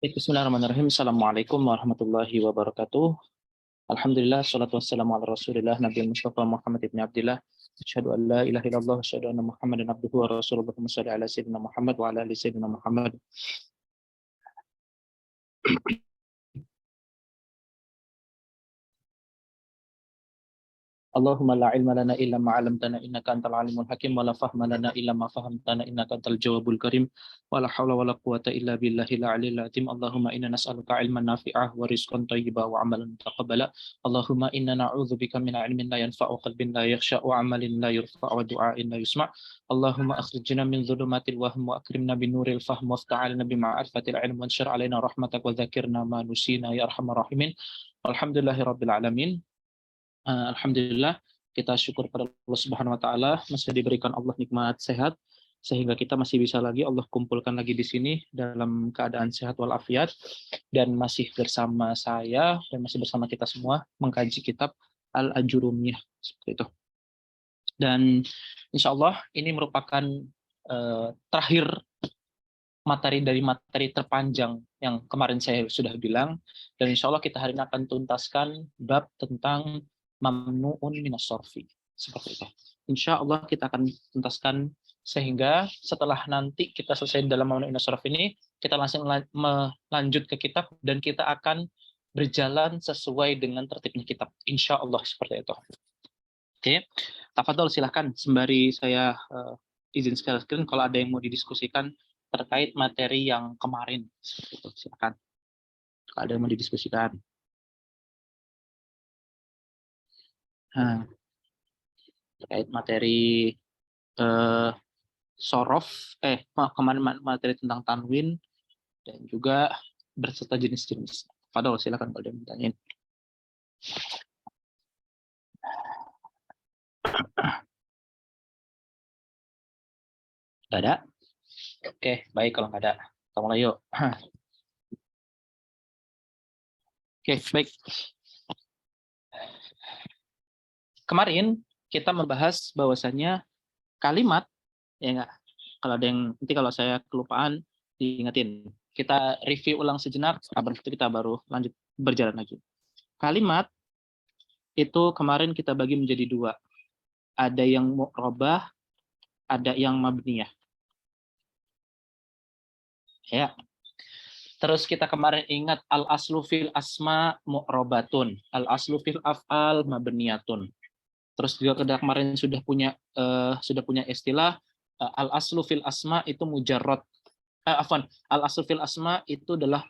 Bismillahirrahmanirrahim. Assalamualaikum warahmatullahi wabarakatuh. Alhamdulillah, salatu wassalamu ala rasulillah, Nabi Mustafa Muhammad ibn Abdillah. Asyhadu an la ilaha illallah, asyhadu anna Muhammadan abduhu wa rasuluhu. Allahumma shalli ala sayyidina Muhammad wa ala ali sayyidina Muhammad. Allahumma la ilma lana illa ma 'allamtana innaka antal alimul hakim wa la fahma lana illa ma fahamtana innaka antal jawabul karim wa la haula wa la quwwata illa billahil aliyil azim. Allahumma inna nas'aluka ilman nafi'ah wa rizqan thayyiban wa 'amalan mutaqabbala. Allahumma inna na'udzubika min 'ilmin la yanfa'u qalbin la yakhsha wa 'amalin la yurfa' wa du'ain la yusma'. Allahumma akhrijna min dhulumatil wahm wa akrimna bin nuril fahm waftah 'alaina bi ma'rifatil 'ilm wa anshur 'alaina rahmatak wa dzakirna ma nusina ya arhamar rahimin. Alhamdulillahirabbil alamin. Alhamdulillah, kita syukur pada Allah Subhanahu wa taala masih diberikan Allah nikmat sehat sehingga kita masih bisa lagi Allah kumpulkan lagi di sini dalam keadaan sehat walafiat dan masih bersama saya dan masih bersama kita semua mengkaji kitab Al-Ajurumiyah seperti itu. Dan insya Allah ini merupakan terakhir materi dari materi terpanjang yang kemarin saya sudah bilang, dan insya Allah kita hari ini akan tuntaskan bab tentang mamnu'un minas sorfi. Seperti itu. Insya Allah kita akan tuntaskan sehingga setelah nanti kita selesai dalam mamnu'un minas sorfi ini, kita langsung melanjut ke kitab dan kita akan berjalan sesuai dengan tertibnya kitab. Insya Allah seperti itu. Oke, tafadhol silahkan sembari saya izin sekalian kalau ada yang mau didiskusikan terkait materi yang kemarin. Seperti itu, silakan. Kalau ada yang mau didiskusikan. Terkait materi sorof, kemarin materi tentang tanwin dan juga berserta jenis-jenis. Fadol, silakan kalau ada yang bertanya. Nggak ada? Oke, baik kalau nggak ada. Kita mulai yuk. Oke, baik. Kemarin kita membahas bahwasannya kalimat, ya enggak, kalau ada yang nanti kalau saya kelupaan diingetin. Kita review ulang sejenak, habis itu kita baru lanjut berjalan lagi. Kalimat itu kemarin kita bagi menjadi dua. Ada yang mu'rabah, ada yang mabniyah. Ya. Terus kita kemarin ingat al-aslu fil asma mu'rabatun, al-aslu fil af'al mabniyatun. Terus juga kita kemarin sudah punya istilah al-aslu fil asma itu mujarrad. Al-aslu fil asma itu adalah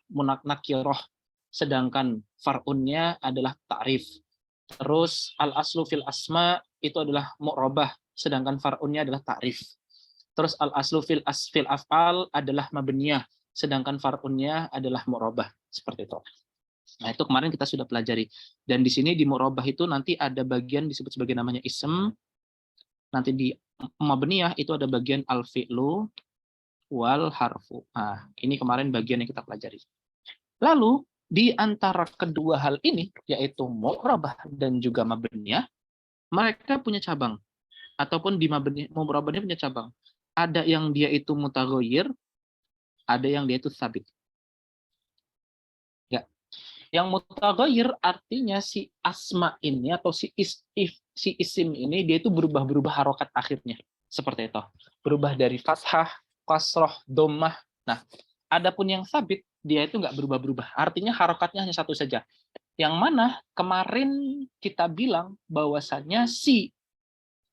nakirah, sedangkan far'unnya adalah ta'rif. Terus al-aslu fil asma itu adalah mu'rabah, sedangkan far'unnya adalah ta'rif. Terus al-aslu fil af'al adalah mabniyah, sedangkan far'unnya adalah mu'rabah. Seperti itu. Nah, itu kemarin kita sudah pelajari. Dan di sini di mu'rabah itu nanti ada bagian disebut sebagai namanya ism. Nanti di mabniyah itu ada bagian al-fi'lu wal harfu. Nah, ini kemarin bagian yang kita pelajari. Lalu di antara kedua hal ini, yaitu mu'rabah dan juga mabniyah, mereka punya cabang. Ataupun di mu'rabah punya cabang. Ada yang dia itu mutaghayyir, ada yang dia itu tsabit. Ya. Yang mutaghayyir artinya si asma ini atau si isim ini dia itu berubah-berubah harokat akhirnya. Seperti itu. Berubah dari fathah, kasroh, dhammah. Nah, adapun yang tsabit dia itu nggak berubah-berubah. Artinya harokatnya hanya satu saja. Yang mana kemarin kita bilang bahwasannya si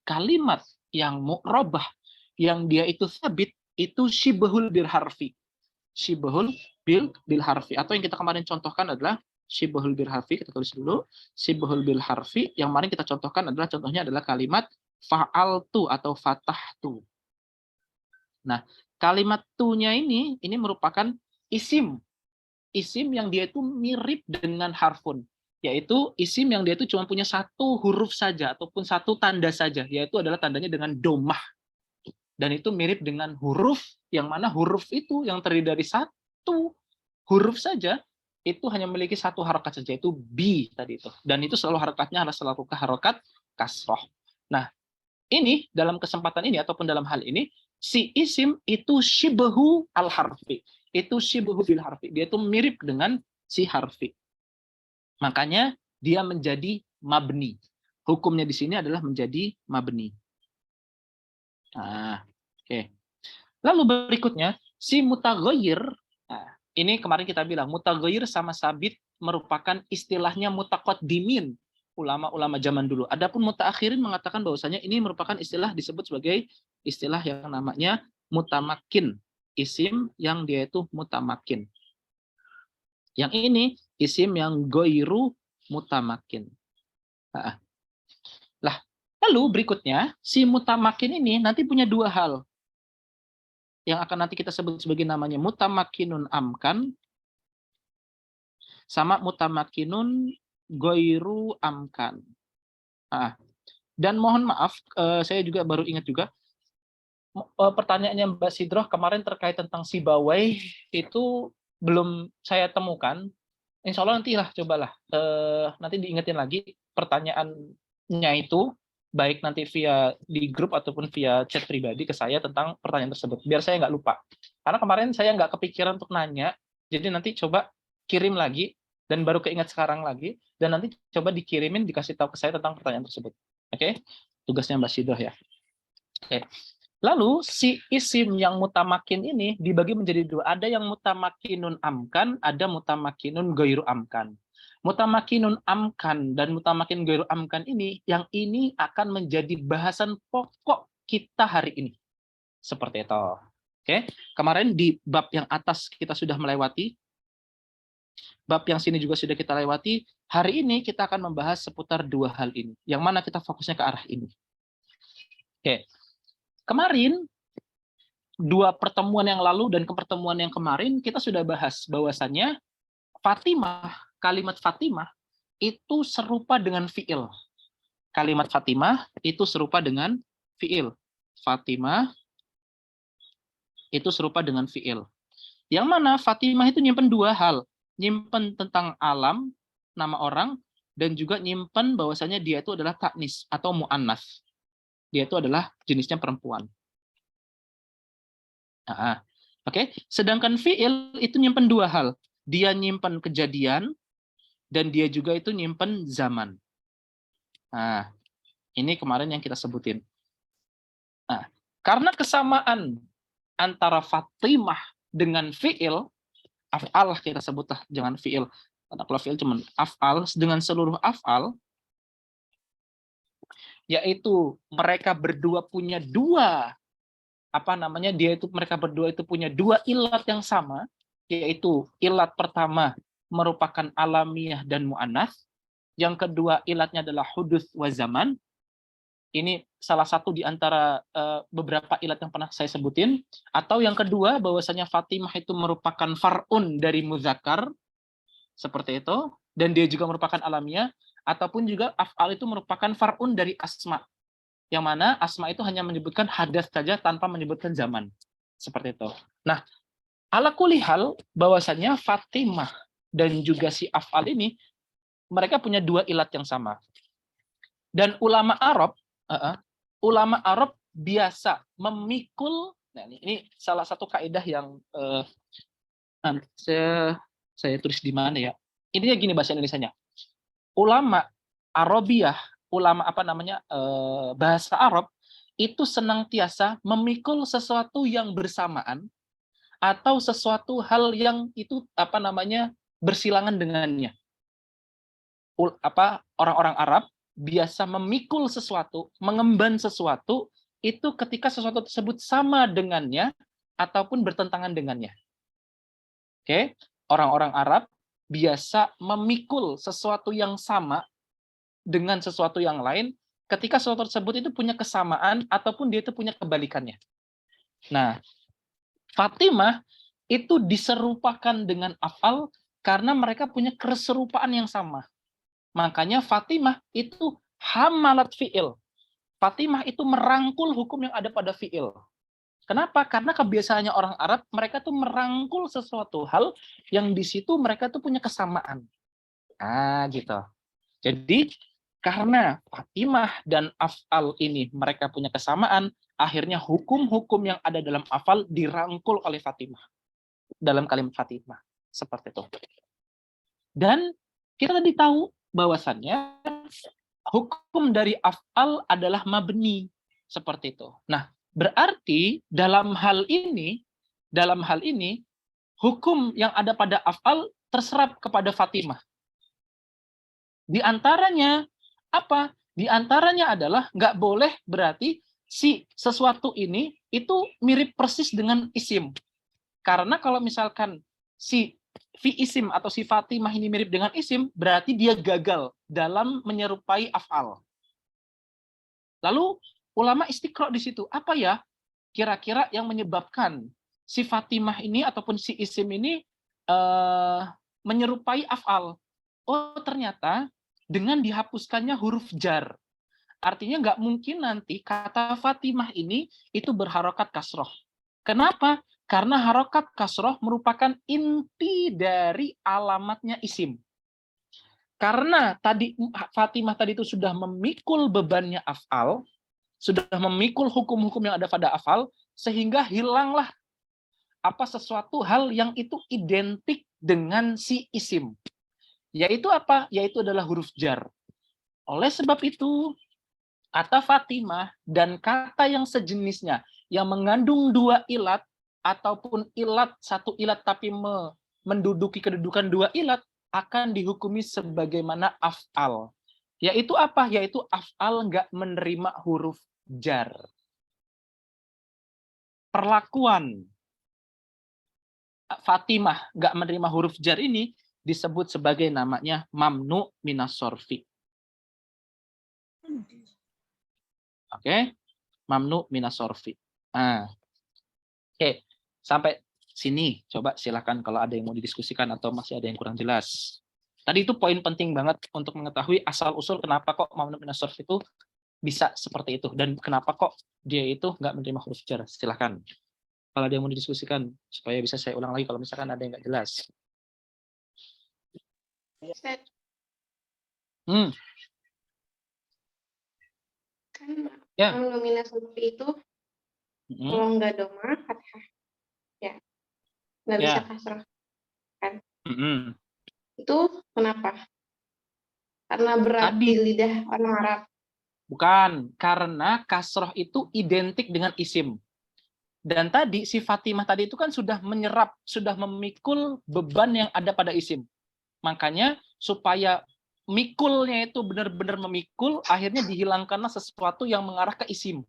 kalimat yang mu'rabah yang dia itu tsabit itu syibhul bil harfi. Syibhul bil harfi, atau yang kita kemarin contohkan adalah syibhul bil harfi. Kita tulis dulu syibhul bil harfi. Yang kemarin kita contohkan adalah contohnya adalah kalimat fa'altu atau fatahtu. Nah, kalimat tu-nya ini merupakan isim yang dia itu mirip dengan harfun, yaitu isim yang dia itu cuma punya satu huruf saja ataupun satu tanda saja, yaitu adalah tandanya dengan domah. Dan itu mirip dengan huruf, yang mana huruf itu yang terdiri dari satu huruf saja, itu hanya memiliki satu harokat saja, itu bi tadi itu. Dan itu selalu harokatnya adalah selalu harokat kasroh. Nah, ini dalam kesempatan ini ataupun dalam hal ini, si isim itu syibhu al-harfi. Itu syibhu bil harfi. Dia itu mirip dengan si harfi. Makanya dia menjadi mabni. Hukumnya di sini adalah menjadi mabni. Nah, oke. Lalu berikutnya, si mutaghayyir. Nah, ini kemarin kita bilang, mutaghayyir sama sabit merupakan istilahnya mutaqaddimin, ulama-ulama zaman dulu. Adapun mutaakhirin mengatakan bahwasanya ini merupakan istilah disebut sebagai istilah yang namanya mutamakin. Isim yang dia itu mutamakin. Yang ini isim yang goiru mutamakin. Nah, lah, lalu berikutnya, si mutamakin ini nanti punya dua hal yang akan nanti kita sebut sebagai namanya mutamakinun amkan sama mutamakinun goiru amkan. Nah, dan mohon maaf, saya juga baru ingat juga, pertanyaannya Mbak Sidroh kemarin terkait tentang Sibawai itu belum saya temukan. Insya Allah nantilah, cobalah. Nanti diingetin lagi pertanyaannya itu, baik nanti via di grup ataupun via chat pribadi ke saya tentang pertanyaan tersebut, biar saya nggak lupa. Karena kemarin saya nggak kepikiran untuk nanya, jadi nanti coba kirim lagi, dan baru keingat sekarang lagi, dan nanti coba dikirimin, dikasih tahu ke saya tentang pertanyaan tersebut. Oke? Tugasnya Mbak Sidoh ya. Oke. Lalu si isim yang mutamakin ini dibagi menjadi dua. Ada yang mutamakinun amkan, ada mutamakinun goiru amkan. Mutamakinun amkan dan mutamakin goiru amkan ini, yang ini akan menjadi bahasan pokok kita hari ini. Seperti itu. Oke, kemarin di bab yang atas kita sudah melewati. Bab yang sini juga sudah kita lewati. Hari ini kita akan membahas seputar dua hal ini. Yang mana kita fokusnya ke arah ini. Oke. Kemarin, dua pertemuan yang lalu dan pertemuan yang kemarin, kita sudah bahas bahwasannya Fatimah, kalimat Fatimah, itu serupa dengan fi'il. Kalimat Fatimah itu serupa dengan fi'il. Fatimah itu serupa dengan fi'il. Yang mana Fatimah itu nyimpen dua hal. Nyimpen tentang alam, nama orang, dan juga nyimpen bahwasanya dia itu adalah taknis atau mu'annas. Dia itu adalah jenisnya perempuan. Nah, oke. Sedangkan fi'il itu nyimpen dua hal. Dia nyimpen kejadian, dan dia juga itu nyimpen zaman. Nah, ini kemarin yang kita sebutin. Nah, karena kesamaan antara Fatimah dengan fi'il, af'al kita sebutlah, jangan fi'il. Karena kalau fi'il cuma af'al, dengan seluruh af'al, yaitu mereka berdua punya dua, mereka berdua itu punya dua ilat yang sama, yaitu ilat pertama merupakan alamiah dan mu'annas, yang kedua ilatnya adalah hudus wa zaman. Ini salah satu di antara beberapa ilat yang pernah saya sebutin. Atau yang kedua, bahwasanya Fatimah itu merupakan far'un dari muzakkar, seperti itu, dan dia juga merupakan alamiah, ataupun juga af'al itu merupakan far'un dari asma, yang mana asma itu hanya menyebutkan hadas saja tanpa menyebutkan zaman. Seperti itu. Nah, ala kulli hal, bahwasanya Fatimah dan juga si af'al ini, mereka punya dua ilat yang sama. Dan ulama Arab biasa memikul, nah ini salah satu kaidah yang saya tulis di mana ya? Intinya gini bahasa Indonesianya. Ulama Arabiyah, ulama bahasa Arab itu senantiasa memikul sesuatu yang bersamaan atau sesuatu hal yang itu bersilangan dengannya. Orang-orang Arab biasa memikul sesuatu, mengemban sesuatu itu ketika sesuatu tersebut sama dengannya ataupun bertentangan dengannya. Oke, orang-orang Arab biasa memikul sesuatu yang sama dengan sesuatu yang lain ketika sesuatu tersebut itu punya kesamaan ataupun dia itu punya kebalikannya. Nah, Fatimah itu diserupakan dengan af'al karena mereka punya keserupaan yang sama. Makanya Fatimah itu hamalat fi'il. Fatimah itu merangkul hukum yang ada pada fi'il. Kenapa? Karena kebiasaannya orang Arab, mereka tuh merangkul sesuatu hal yang di situ mereka tuh punya kesamaan. Ah, gitu. Jadi, karena Fatimah dan af'al ini mereka punya kesamaan, akhirnya hukum-hukum yang ada dalam afal dirangkul oleh Fatimah dalam kalimat Fatimah. Seperti itu. Dan kita tadi tahu bahwasannya hukum dari af'al adalah mabni, seperti itu. Nah, berarti dalam hal ini hukum yang ada pada af'al terserap kepada Fatimah. Di antaranya apa? Di antaranya adalah nggak boleh berarti si sesuatu ini itu mirip persis dengan isim. Karena kalau misalkan si fi isim atau si Fatimah ini mirip dengan isim, berarti dia gagal dalam menyerupai af'al. Lalu ulama istiqra di situ. Apa ya kira-kira yang menyebabkan si Fatimah ini ataupun si isim ini menyerupai af'al? Oh, ternyata dengan dihapuskannya huruf jar. Artinya nggak mungkin nanti kata Fatimah ini itu berharokat kasroh. Kenapa? Karena harokat kasroh merupakan inti dari alamatnya isim. Karena tadi Fatimah tadi itu sudah memikul bebannya af'al, sudah memikul hukum-hukum yang ada pada af'al, sehingga hilanglah apa sesuatu hal yang itu identik dengan si isim. Yaitu apa? Yaitu adalah huruf jar. Oleh sebab itu, kata Fatimah dan kata yang sejenisnya yang mengandung dua ilat ataupun ilat satu ilat tapi menduduki kedudukan dua ilat akan dihukumi sebagaimana af'al. Yaitu apa? Yaitu af'al nggak menerima huruf jar. Perlakuan Fatimah nggak menerima huruf jar ini disebut sebagai namanya mamnu minas sorfi. Oke, mamnu minas sorfi. Nah, oke, sampai sini coba silakan kalau ada yang mau didiskusikan atau masih ada yang kurang jelas. Tadi itu poin penting banget untuk mengetahui asal usul kenapa kok mamnu minas sorfi itu bisa seperti itu dan kenapa kok dia itu nggak menerima huruf jar. Silakan. Kalau ada yang mau didiskusikan supaya bisa saya ulang lagi kalau misalkan ada yang nggak jelas. Kan Ya. nominasi itu kalau nggak doma fathah ya nggak bisa kasroh kan. Itu kenapa? Karena berat Tadi. di lidah orang Arab. Bukan, karena kasroh itu identik dengan isim. Dan tadi si Fatimah tadi itu kan sudah menyerap, sudah memikul beban yang ada pada isim. Makanya supaya mikulnya itu benar-benar memikul, akhirnya dihilangkanlah sesuatu yang mengarah ke isim.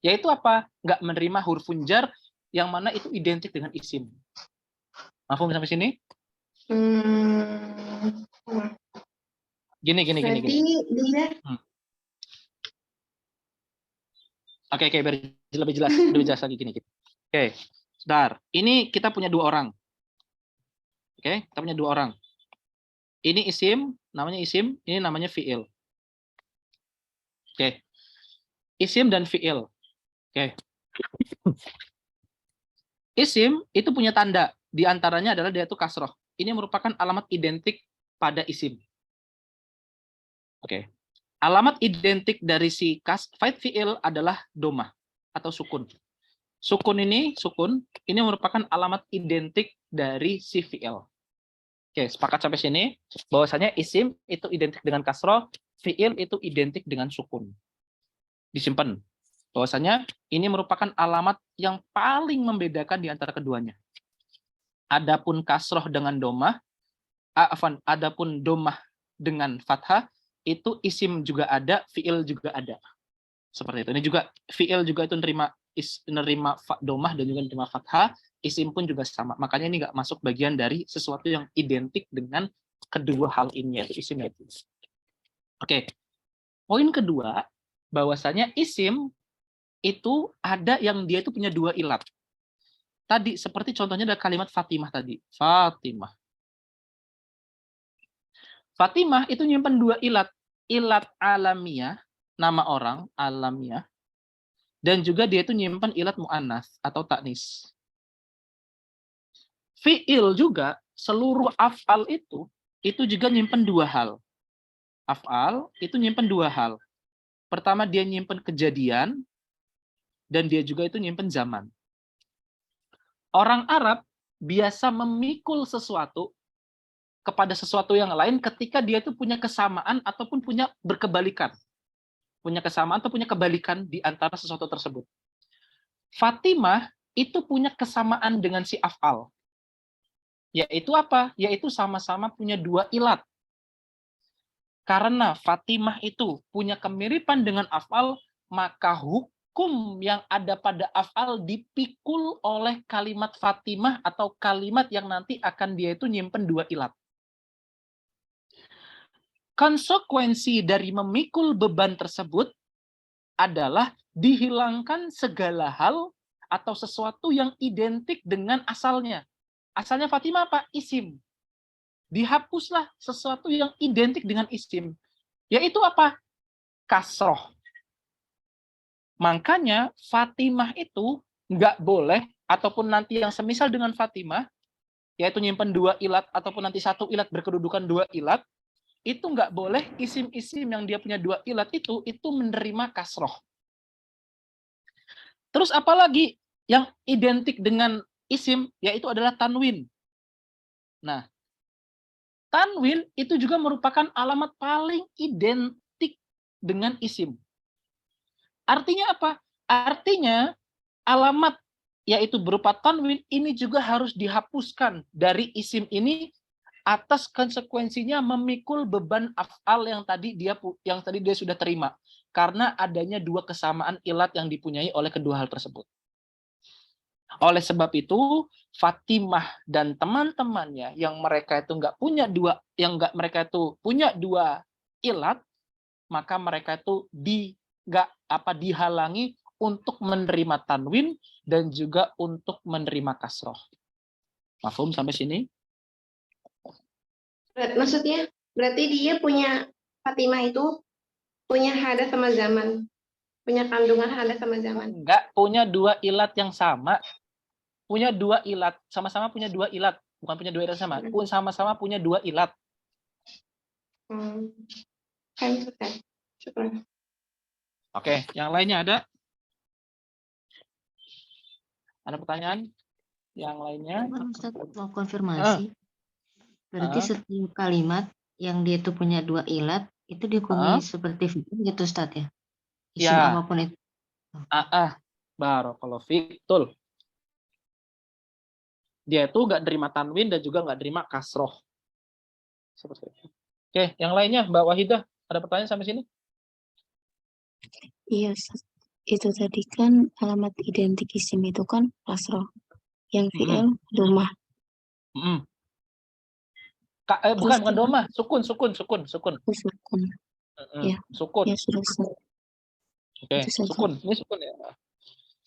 Yaitu apa? Nggak menerima huruf jar yang mana itu identik dengan isim. Mafhum sampai sini? Gini. Dia... Oke, biar lebih jelas lagi gini. Oke, sebentar. Ini kita punya dua orang. Oke, kita punya dua orang. Ini isim, namanya isim, ini namanya fi'il. Oke. Isim dan fi'il. Oke. Isim itu punya tanda. Di antaranya adalah dia itu kasroh. Ini merupakan alamat identik pada isim. Oke. Alamat identik dari si fi'il fi'il adalah domah atau sukun. Sukun ini merupakan alamat identik dari si fi'il. Oke, sepakat sampai sini bahwasanya isim itu identik dengan kasroh, fi'il itu identik dengan sukun. Disimpan. Bahwasanya ini merupakan alamat yang paling membedakan di antara keduanya. Adapun kasroh dengan domah, adapun domah dengan fathah, itu isim juga ada, fi'il juga ada. Seperti itu. Ini juga fi'il juga itu nerima domah dan juga nerima fathah, isim pun juga sama. Makanya ini nggak masuk bagian dari sesuatu yang identik dengan kedua hal ini, yaitu isim itu. Oke. Poin kedua, bahwasanya isim itu ada yang dia itu punya dua ilat. Tadi seperti contohnya ada kalimat Fatimah tadi. Fatimah itu nyimpan dua ilat. Ilat alamiah, nama orang, alamiah. Dan juga dia itu nyimpan ilat mu'annas atau taknis. Fi'il juga, seluruh af'al itu juga nyimpan dua hal. Af'al itu nyimpan dua hal. Pertama dia nyimpan kejadian, dan dia juga itu nyimpen zaman. Orang Arab biasa memikul sesuatu kepada sesuatu yang lain ketika dia itu punya kesamaan ataupun punya berkebalikan. Punya kesamaan atau punya kebalikan di antara sesuatu tersebut. Fatimah itu punya kesamaan dengan si af'al. Yaitu apa? Yaitu sama-sama punya dua ilat. Karena Fatimah itu punya kemiripan dengan af'al, maka hukum yang ada pada af'al dipikul oleh kalimat Fatimah atau kalimat yang nanti akan dia itu nyimpen dua ilat. Konsekuensi dari memikul beban tersebut adalah dihilangkan segala hal atau sesuatu yang identik dengan asalnya. Asalnya Fatimah apa? Isim. Dihapuslah sesuatu yang identik dengan isim. Yaitu apa? Kasroh. Makanya Fatimah itu nggak boleh, ataupun nanti yang semisal dengan Fatimah, yaitu nyimpen dua ilat, ataupun nanti satu ilat berkedudukan dua ilat, itu nggak boleh isim-isim yang dia punya dua ilat itu menerima kasroh. Terus apalagi yang identik dengan isim, yaitu adalah tanwin. Nah, tanwin itu juga merupakan alamat paling identik dengan isim. Artinya apa? Artinya alamat yaitu berupa tanwin ini juga harus dihapuskan dari isim ini atas konsekuensinya memikul beban af'al yang tadi dia sudah terima karena adanya dua kesamaan ilat yang dipunyai oleh kedua hal tersebut. Oleh sebab itu Fatimah dan teman-temannya yang mereka itu mereka itu punya dua ilat, maka mereka itu dihalangi untuk menerima tanwin dan juga untuk menerima kasroh. Mafhum sampai sini? Maksudnya berarti dia punya Fatimah itu punya hadas sama zaman, punya kandungan hadas sama zaman. Enggak, punya dua ilat yang sama. Punya dua ilat, sama-sama punya dua ilat, bukan punya dua ilat sama, sama-sama punya dua ilat. Oke, yang lainnya ada? Ada pertanyaan? Yang lainnya? Ustaz mau konfirmasi. Berarti setiap kalimat yang dia itu punya dua ilat itu dihukumi seperti fi'il gitu Ustaz ya? Isim ya. Apapun itu. Barakallahu fiik. Betul. Dia itu nggak terima tanwin dan juga nggak terima kasroh. Seperti itu. Oke, yang lainnya Mbak Wahidah, ada pertanyaan sampai sini? Iya, itu tadi kan alamat identik isim itu kan kasroh. Yang fi'il domah. Bukan domah, sukun. Sukun. Ya. Sukun. Ya sudah. Oke, sukun. Ini sukun ya.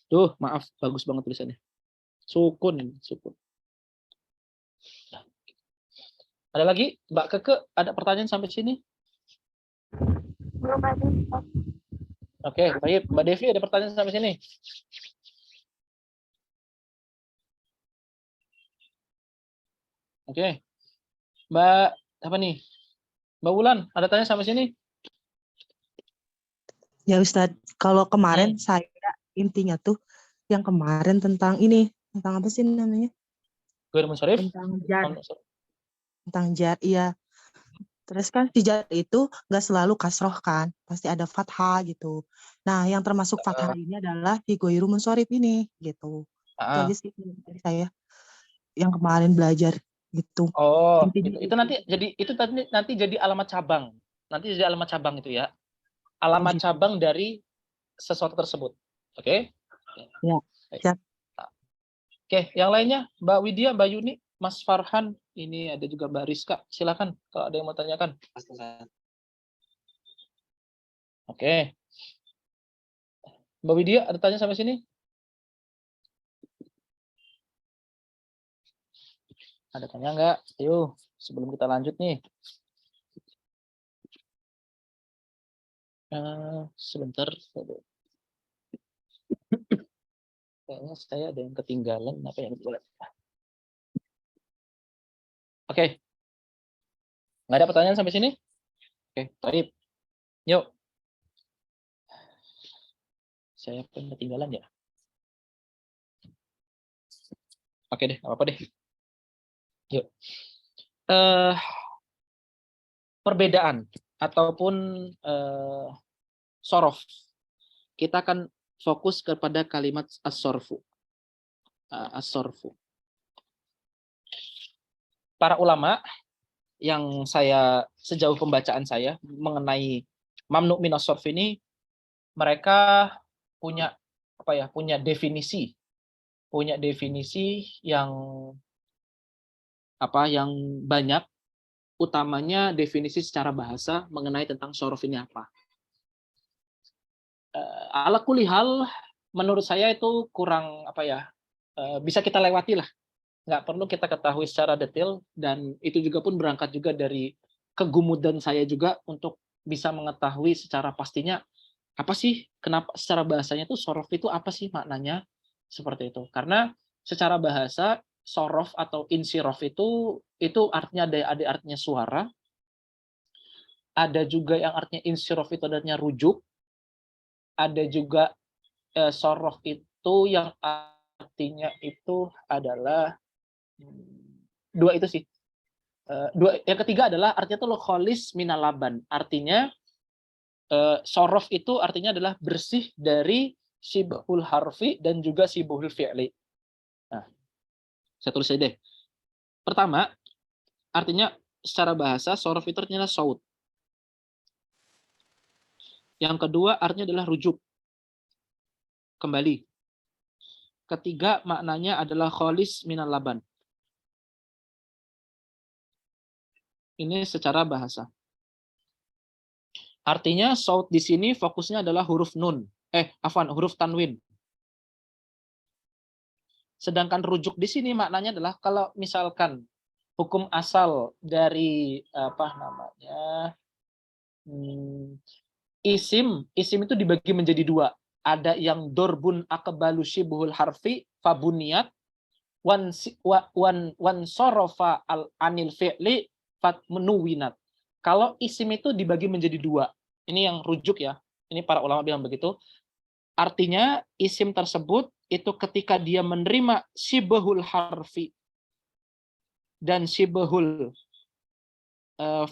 Tuh, maaf, bagus banget tulisannya. Sukun ini, sukun. Ada lagi? Mbak Keke, ada pertanyaan sampai sini? Belum ada. Oke, baik. Mbak Devi, ada pertanyaan sampai sini? Oke. Mbak, apa nih? Mbak Wulan, ada tanya sampai sini? Ya Ustadz, kalau kemarin saya intinya tuh yang kemarin tentang ini, tentang apa sih namanya? Tentang jar, iya. Terus kan si jar itu nggak selalu kasroh kan, pasti ada fathah gitu. Nah, yang termasuk fathah ini adalah di goiru munsorif ini gitu. Itu aja sih dari saya yang kemarin belajar gitu. Oh, itu nanti jadi alamat cabang. Nanti jadi alamat cabang itu ya. Alamat cabang dari sesuatu tersebut. Oke? Ya. Ya. Oke, yang lainnya Mbak Widya, Mbak Yuni, Mas Farhan, ini ada juga Mbak Rizka. Silakan kalau ada yang mau tanyakan. Oke. Mbak Widya, ada tanya sampai sini? Ada tanya nggak? Ayo, sebelum kita lanjut nih. Sebentar. Kayaknya saya ada yang ketinggalan. Apa yang boleh? Oke. Nggak ada pertanyaan sampai sini? Oke, baik. Yuk. Saya ketinggalan ya. Oke deh, apa deh. Yuk. Perbedaan ataupun sorof. Kita akan fokus kepada kalimat as-sorfu. As-sorfu. Para ulama yang saya sejauh pembacaan saya mengenai mamnu minas sorf ini, mereka punya punya definisi yang yang banyak, utamanya definisi secara bahasa mengenai tentang sorof ini apa. Ala kulli hal, menurut saya itu kurang bisa kita lewati lah. Nggak perlu kita ketahui secara detail, dan itu juga pun berangkat juga dari kegumudan saya juga untuk bisa mengetahui secara pastinya apa sih, kenapa secara bahasanya tuh sorof itu apa sih maknanya, seperti itu. Karena secara bahasa sorof atau insirof itu artinya ada artinya suara, ada juga yang artinya insirof itu artinya rujuk, ada juga sorof itu yang artinya itu adalah dua itu sih. Yang ketiga adalah artinya itu kholis minalaban. Artinya sorof itu artinya adalah bersih dari sibhul harfi dan juga sibhul fi'li. Nah, saya tulis aja deh. Pertama, artinya secara bahasa sorof itu artinya saut. Yang kedua artinya adalah rujuk, kembali. Ketiga maknanya adalah kholis minalaban. Ini secara bahasa. Artinya saut di sini fokusnya adalah huruf nun. Huruf tanwin. Sedangkan rujuk di sini maknanya adalah kalau misalkan hukum asal dari isim itu dibagi menjadi dua. Ada yang dorbun akbalu syibhul harfi fabuniyat wan sorofa al anil fi'li fatmenuwinat. Kalau isim itu dibagi menjadi dua, ini yang rujuk ya. Ini para ulama bilang begitu. Artinya isim tersebut itu ketika dia menerima syibhul harfi dan syibhul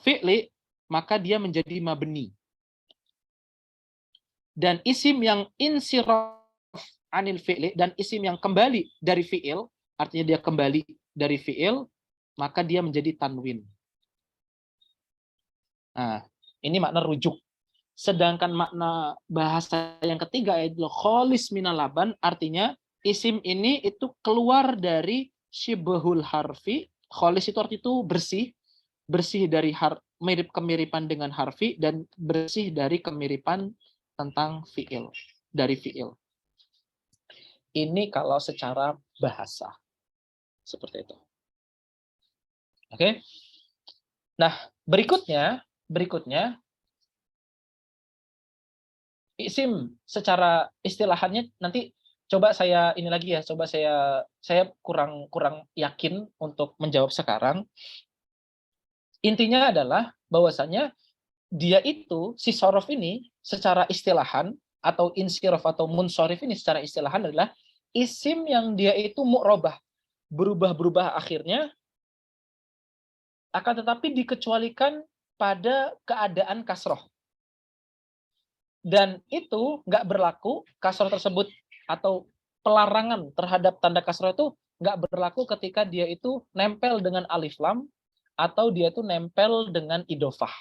fi'li, maka dia menjadi mabni. Dan isim yang insiraf anil fi'li dan isim yang kembali dari fi'il, artinya dia kembali dari fi'il, maka dia menjadi tanwin. Nah, ini makna rujuk. Sedangkan makna bahasa yang ketiga yaitu kholis minalaban, artinya isim ini itu keluar dari syibhul harfi. Kholis itu arti itu bersih dari mirip kemiripan dengan harfi dan bersih dari kemiripan tentang fi'il, dari fi'il. Ini kalau secara bahasa. Seperti itu. Oke. Nah, berikutnya isim secara istilahannya nanti coba saya ini lagi ya, coba saya kurang yakin untuk menjawab sekarang. Intinya adalah bahwasanya dia itu si sorof ini secara istilahan atau insirof atau munsorif ini secara istilahan adalah isim yang dia itu mu'robah, berubah akhirnya, akan tetapi dikecualikan pada keadaan kasroh. Dan itu nggak berlaku, kasroh tersebut atau pelarangan terhadap tanda kasroh itu nggak berlaku ketika dia itu nempel dengan alif lam atau dia itu nempel dengan idofah.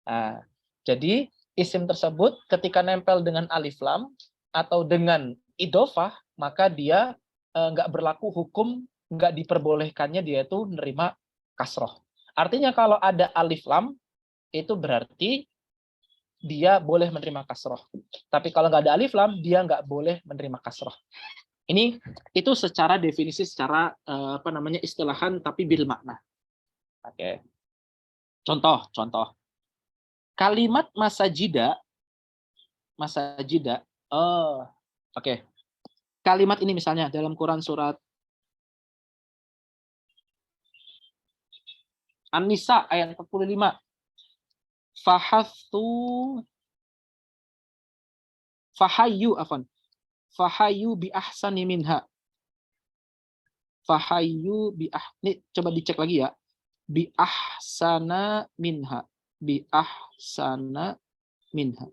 Nah, jadi isim tersebut ketika nempel dengan alif lam atau dengan idofah, maka dia nggak berlaku hukum, nggak diperbolehkannya dia itu menerima kasroh. Artinya kalau ada alif lam, itu berarti dia boleh menerima kasroh. Tapi kalau nggak ada alif lam, dia nggak boleh menerima kasroh. Itu secara definisi, secara istilahan, tapi bil makna. Oke. Contoh. Kalimat masajida. Oke. Kalimat ini misalnya dalam Quran surat An-Nisa ayat 45. Fahayu bi ahsani minha. Fahayyu ini coba dicek lagi ya. Bi ahsana minha. Bi ahsana minha.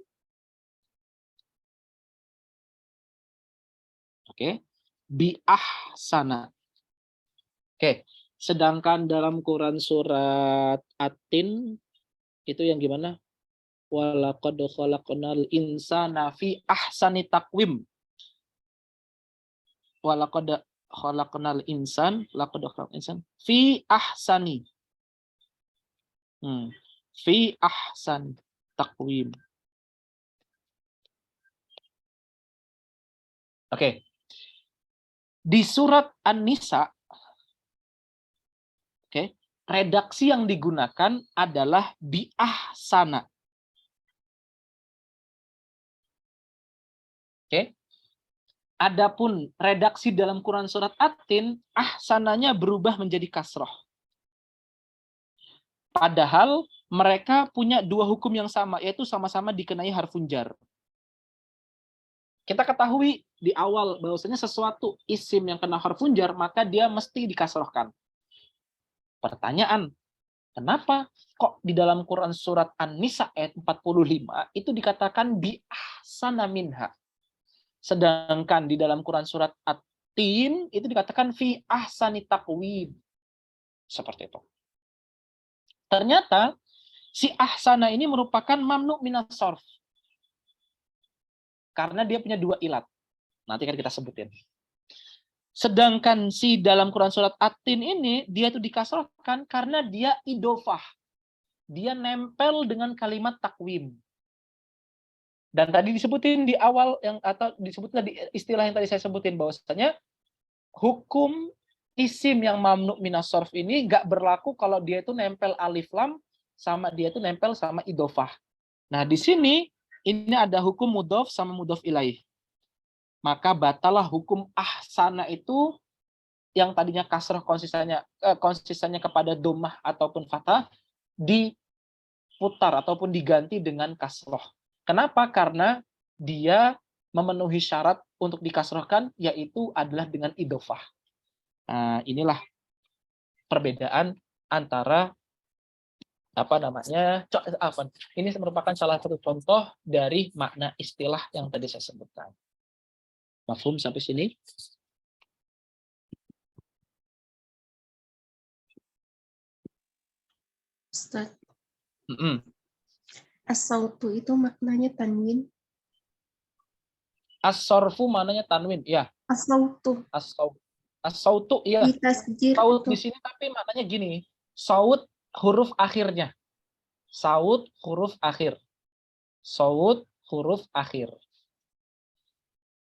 Oke. Bi ahsana. Oke. Sedangkan dalam Quran surat At-Tin itu yang gimana? Walaqad khalaqnal insana fi ahsani taqwim. Walaqad khalaqnal insan, laqad khalaqnal insan fi ahsani. Fi ahsan taqwim. Oke. Di surat An-Nisa, oke, redaksi yang digunakan adalah bi ahsana. Oke. Adapun redaksi dalam Quran surat At-Tin, ahsananya berubah menjadi kasroh. Padahal mereka punya dua hukum yang sama, yaitu sama-sama dikenai harfun jar. Kita ketahui di awal bahwasanya sesuatu isim yang kena harfun jar, maka dia mesti dikasrohkan. Pertanyaan, kenapa kok di dalam Quran surat An-Nisa ayat 45 itu dikatakan bi ahsana minha? Sedangkan di dalam Quran surat At-Tin itu dikatakan fi ahsani taqwim. Seperti itu. Ternyata si ahsana ini merupakan mamnu minas sarf. Karena dia punya dua ilat. Nanti kan kita sebutin. Sedangkan si dalam Quran surat At-Tin ini dia itu dikasrohkan karena dia idofah. Dia nempel dengan kalimat takwim. Dan tadi disebutin di awal yang atau disebutnya di istilah yang tadi saya sebutin bahwasanya hukum isim yang mamnu minas sarf ini nggak berlaku kalau dia itu nempel alif lam sama dia itu nempel sama idofah. Nah, di sini ini ada hukum mudhof sama mudhof ilaih. Maka batalah hukum ahsana itu yang tadinya kasrah konsistennya kepada dhammah ataupun fathah diputar ataupun diganti dengan kasrah. Kenapa? Karena dia memenuhi syarat untuk dikasrohkan, yaitu adalah dengan idofah. Nah, inilah perbedaan antara ini merupakan salah satu contoh dari makna istilah yang tadi saya sebutkan. Mafhum sampai sini? Ustaz. As-sautu itu maknanya tanwin. As-sorfu maknanya tanwin, ya. As-sautu. As-sautu, iya. Saut di sini tapi maknanya gini. Saut huruf akhirnya. Saut huruf akhir. Saut huruf akhir.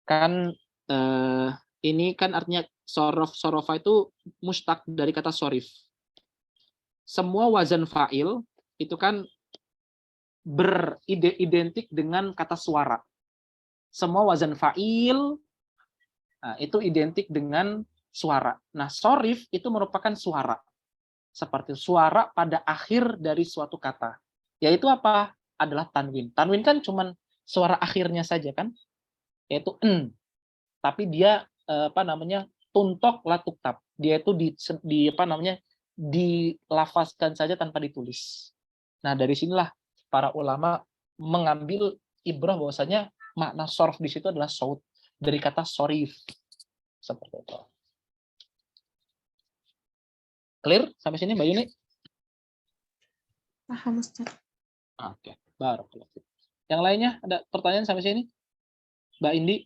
Kan ini kan artinya sorofa itu mustaq dari kata sorif. Semua wazan fa'il itu kan beridentik dengan kata suara. Semua wazan fa'il itu identik dengan suara. Nah, sorif itu merupakan suara. Seperti suara pada akhir dari suatu kata. Yaitu apa? Adalah tanwin. Tanwin kan cuman suara akhirnya saja kan? Yaitu en. Tapi dia tuntok latuktab. Dia itu dilafazkan saja tanpa ditulis. Nah, dari sinilah para ulama mengambil ibrah bahwasanya makna sorf di situ adalah saut dari kata sorif. Seperti itu. Clear sampai sini Mbak Yuni? Paham, Ustaz. Oke, barakallahu fiik. Yang lainnya ada pertanyaan sampai sini? Mbak Indi?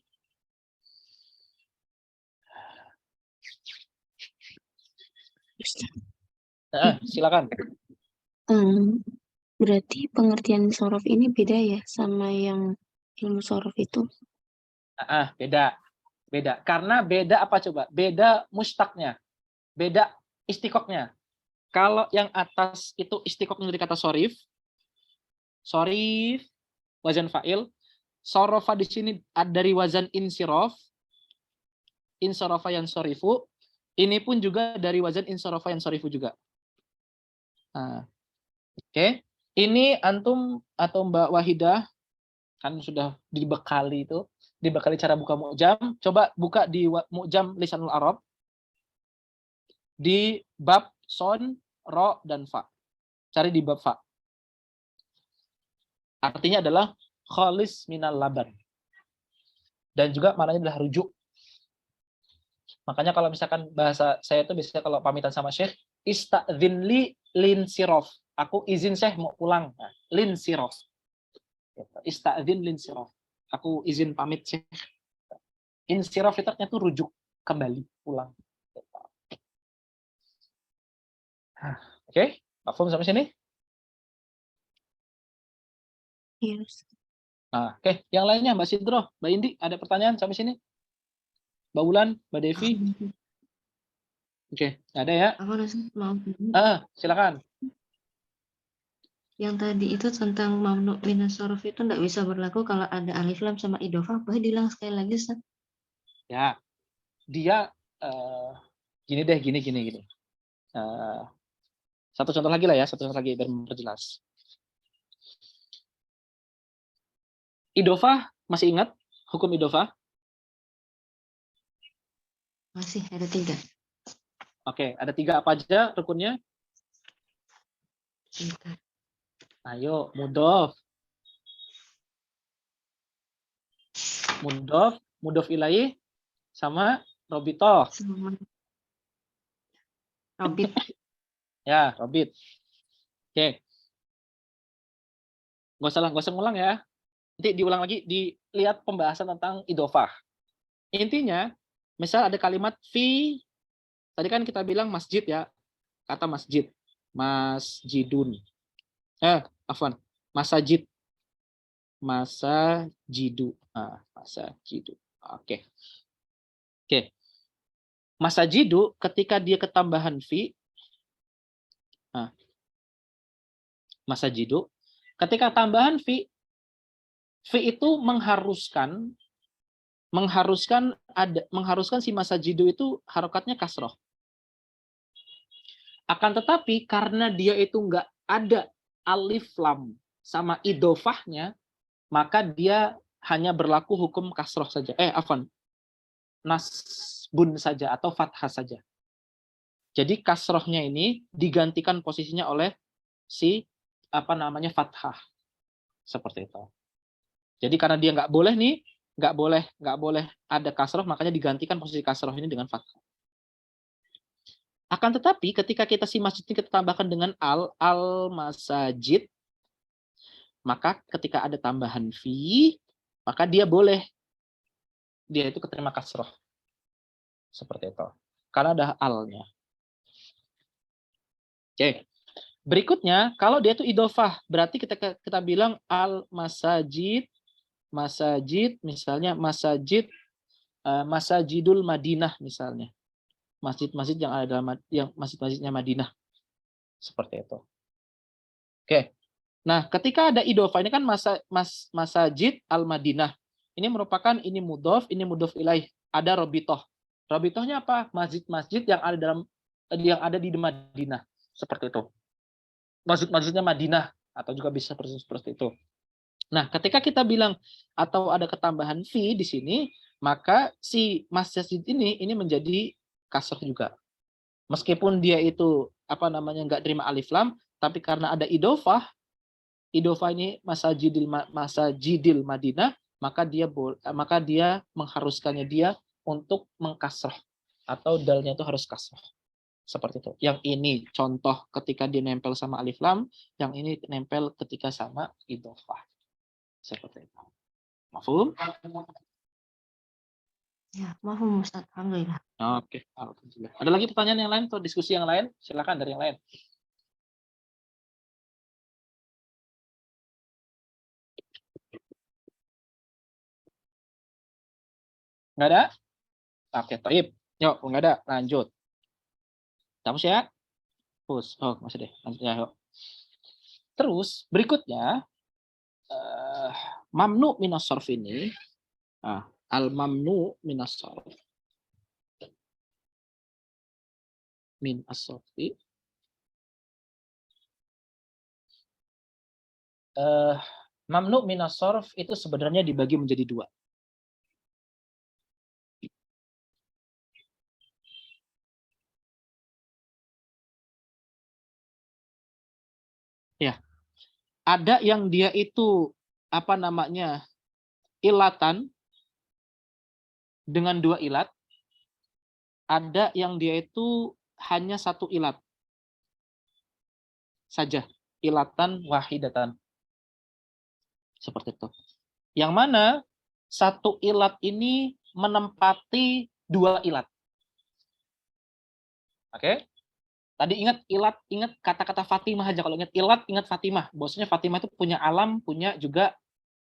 Silakan. Berarti pengertian sorof ini beda ya sama yang ilmu sorof itu? Beda. Karena beda apa coba? Beda mustaknya. Beda istiqoknya. Kalau yang atas itu istiqoknya dari kata sorif, wazan fa'il. Sorofa di sini dari wazan insirof, insorofa yang sorifu. Ini pun juga dari wazan insorofa yang sorifu juga. Oke. Ini antum atau Mbak Wahidah kan sudah dibekali cara buka mu'jam. Coba buka di mu'jam lisanul Arab. di bab son, ro, dan fa. Cari di bab fa. Artinya adalah khalis minal laban. Dan juga maknanya adalah rujuk. Makanya kalau misalkan bahasa saya itu biasanya kalau pamitan sama Syekh, istadzin li lin sirof. Aku izin Syekh mau pulang. Nah, lin sirof. Istadzin lin sirof. Aku izin pamit Syekh. Insiraf itu artinya itu rujuk kembali, pulang. Oke, paham sampai sini? Yes. Nah, oke, yang lainnya Mbak Sidro, Mbak Indi, ada pertanyaan sampai sini? Mbak Wulan, Mbak Devi? Oke, nggak ada ya? Aku rasa mau tanya. Silakan. Yang tadi itu tentang mamnu minas sorof itu nggak bisa berlaku kalau ada alif lam sama idofah. Boleh diulang sekali lagi, Ustaz? Ya, dia gini deh, gini. Satu contoh lagi lah ya, satu contoh lagi biar memperjelas. Idofah, masih ingat hukum idofah? Masih ada 3. Oke, ada 3 apa aja rukunnya? Bentar. Ayo, mudof. Mudof ilaih, sama robitoh. Sama Robit. Ya, robit. Oke. Nggak usah ngulang ya. Nanti diulang lagi, dilihat pembahasan tentang idofah. Intinya, misal ada kalimat fi, tadi kan kita bilang masjid ya, kata masjid, masjidun. Afwan, masajid, masajidu. Masajidu. Oke. Masajidu ketika dia ketambahan fi, masajidu, ketika tambahan fi itu mengharuskan si masajidu itu harokatnya kasroh. Akan tetapi karena dia itu nggak ada alif lam sama idofahnya, maka dia hanya berlaku hukum kasroh saja. Nasbun saja atau fathah saja. Jadi kasrohnya ini digantikan posisinya oleh si fathah. Seperti itu. Jadi karena dia nggak boleh ada kasroh, makanya digantikan posisi kasroh ini dengan fathah. Akan tetapi ketika kita si masjid ini kita tambahkan dengan al masajid, maka ketika ada tambahan fi, maka dia itu keterima kasroh. Seperti itu. Karena ada alnya. Oke. Berikutnya, kalau dia itu idofah, berarti kita bilang al masajid, misalnya masajidul Madinah misalnya. Masjid-masjid yang ada dalam masjid-masjidnya Madinah. Seperti itu. Oke. Nah, ketika ada idofah ini kan masajid al-Madinah. Ini merupakan ini mudhof ilaih. Ada robitoh. Robitohnya apa? Masjid-masjid yang ada di Madinah. Seperti itu. Masjid-masjidnya Madinah atau juga bisa seperti itu. Nah, ketika kita bilang atau ada ketambahan fi di sini, maka si masjid ini menjadi kasroh juga. Meskipun dia itu nggak terima alif lam, tapi karena ada idofah ini masajidil Madinah, maka dia mengharuskannya dia untuk mengkasroh atau dalnya itu harus kasroh. Seperti itu. Yang ini contoh ketika dia nempel sama alif lam, yang ini nempel ketika sama idofah. Seperti itu. Mafhum? Ya, mahum Ustaz. Alhamdulillah. Oke, alhamdulillah. Ada lagi pertanyaan yang lain atau diskusi yang lain? Silakan dari yang lain. Nggak ada? Oke, taib. Yuk, nggak ada. Lanjut. Hapus ya? Hapus. Oh, masih deh. Lanjut ya, yuk. Terus, berikutnya, mamnu minas sarf ini, al-mamnu minas sarf. Min as-sarfi. Mamnu minas sarf itu sebenarnya dibagi menjadi 2. Ada yang dia itu apa namanya? Ilatan dengan 2 ilat. Ada yang dia itu hanya 1 ilat saja, ilatan wahidatan. Seperti itu. Yang mana 1 ilat ini menempati 2 ilat. Oke? Tadi ingat ilat, ingat kata-kata Fatimah aja. Kalau ingat ilat, ingat Fatimah. Bahwasanya Fatimah itu punya alam, punya juga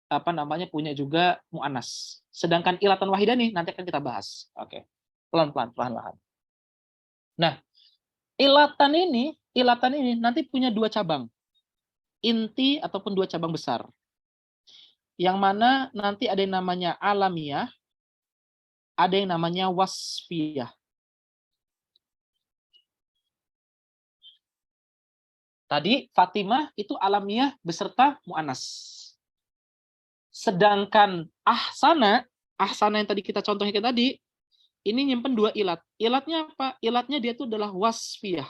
apa namanya, punya juga mu'anas. Sedangkan ilatan wahidah nih nanti akan kita bahas. Oke. Pelan-pelan, perlahan-lahan. Nah, ilatan ini nanti punya 2 cabang. Inti ataupun 2 cabang besar. Yang mana nanti ada yang namanya alamiah, ada yang namanya wasfiyah. Tadi Fatimah itu alamiah beserta mu'anas. Sedangkan ahsana yang tadi kita contohnya tadi, ini nyimpen 2 ilat. Ilatnya apa? Ilatnya dia itu adalah wasfiyah.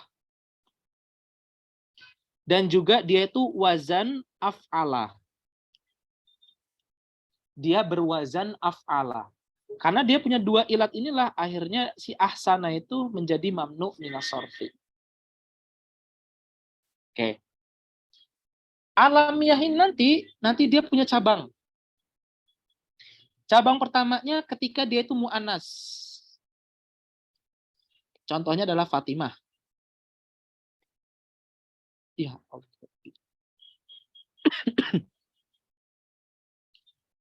Dan juga dia itu wazan af'ala. Dia berwazan af'ala. Karena dia punya 2 ilat inilah akhirnya si ahsana itu menjadi mamnu minas sarfi. Oke. Alamiah ini nanti dia punya cabang. Cabang pertamanya ketika dia itu mu'anas. Contohnya adalah Fatimah. Ya,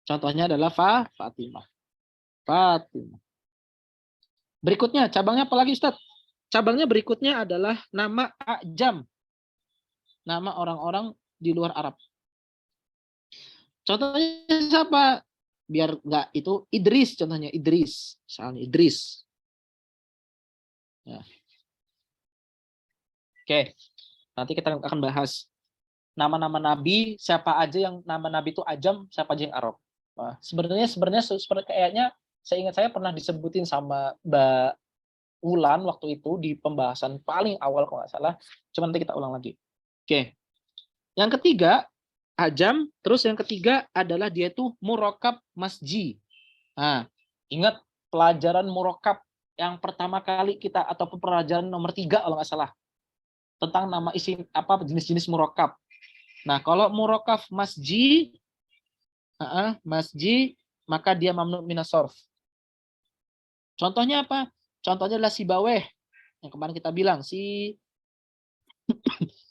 contohnya adalah Fatimah. Berikutnya, cabangnya apa lagi, Ustaz? Cabangnya berikutnya adalah nama A'jam. Nama orang-orang di luar Arab. Contohnya siapa? Biar enggak itu Idris, contohnya Idris. Misalnya Idris. Ya. Oke, nanti kita akan bahas nama-nama nabi, siapa aja yang nama nabi itu ajam, siapa aja yang Arab. Nah, sebenarnya seperti kayaknya saya pernah disebutin sama Mbak Ulan waktu itu di pembahasan paling awal kalau nggak salah. Cuma nanti kita ulang lagi. Oke. Yang ketiga ajam, terus yang ketiga adalah dia itu murokab masji. Nah, ingat pelajaran murokab yang pertama kali kita ataupun pelajaran nomor 3 kalau nggak salah tentang nama isim apa jenis-jenis murokab. Nah, kalau murokab masji, maka dia mamnu minas sarf. Contohnya apa? Contohnya adalah sibaweh yang kemarin kita bilang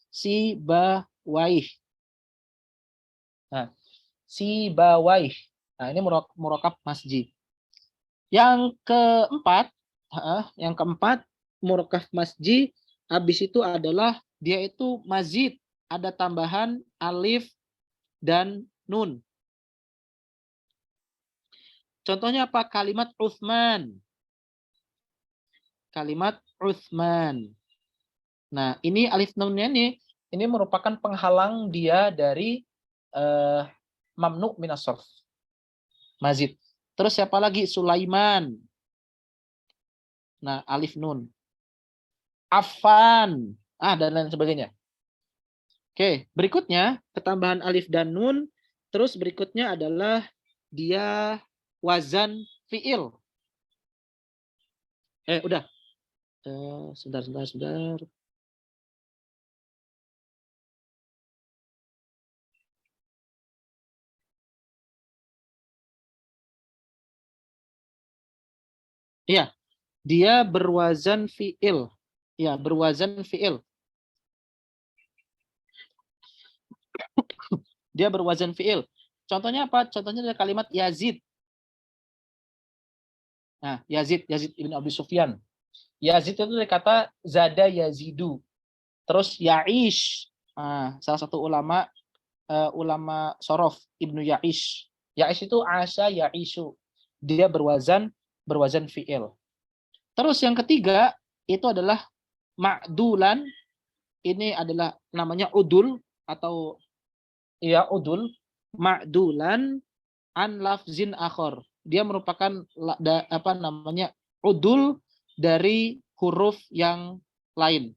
sibawaih. Nah, sibawaih. Nah, ini murokab masji. Yang keempat murokab masji habis itu adalah dia itu mazid, ada tambahan alif dan nun. Contohnya apa? Kalimat Utsman. Kalimat Utsman. Nah, ini alif nunnya ini merupakan penghalang dia dari mamnu minas sarf. Mazid. Terus siapa lagi? Sulaiman. Nah, alif nun. Affan. Dan lain sebagainya. Oke, berikutnya ketambahan alif dan nun. Terus berikutnya adalah dia wazan fi'il. Udah. Sebentar. Iya, dia berwazan fi'il. Ya, berwazan fi'il. Dia berwazan fi'il. Contohnya apa? Contohnya adalah kalimat Yazid. Nah, Yazid ibn Abi Sufyan. Yazid itu dari kata Zada Yazidu. Terus Ya'ish. Salah satu ulama sorof, Ibnu Ya'ish. Ya'ish itu Asya Ya'ishu. Dia berwazan fi'il. Terus yang ketiga itu adalah ma'dulan. Ini adalah namanya udul atau ya udul, ma'dulan an lafzin akhor. Dia merupakan udul dari huruf yang lain.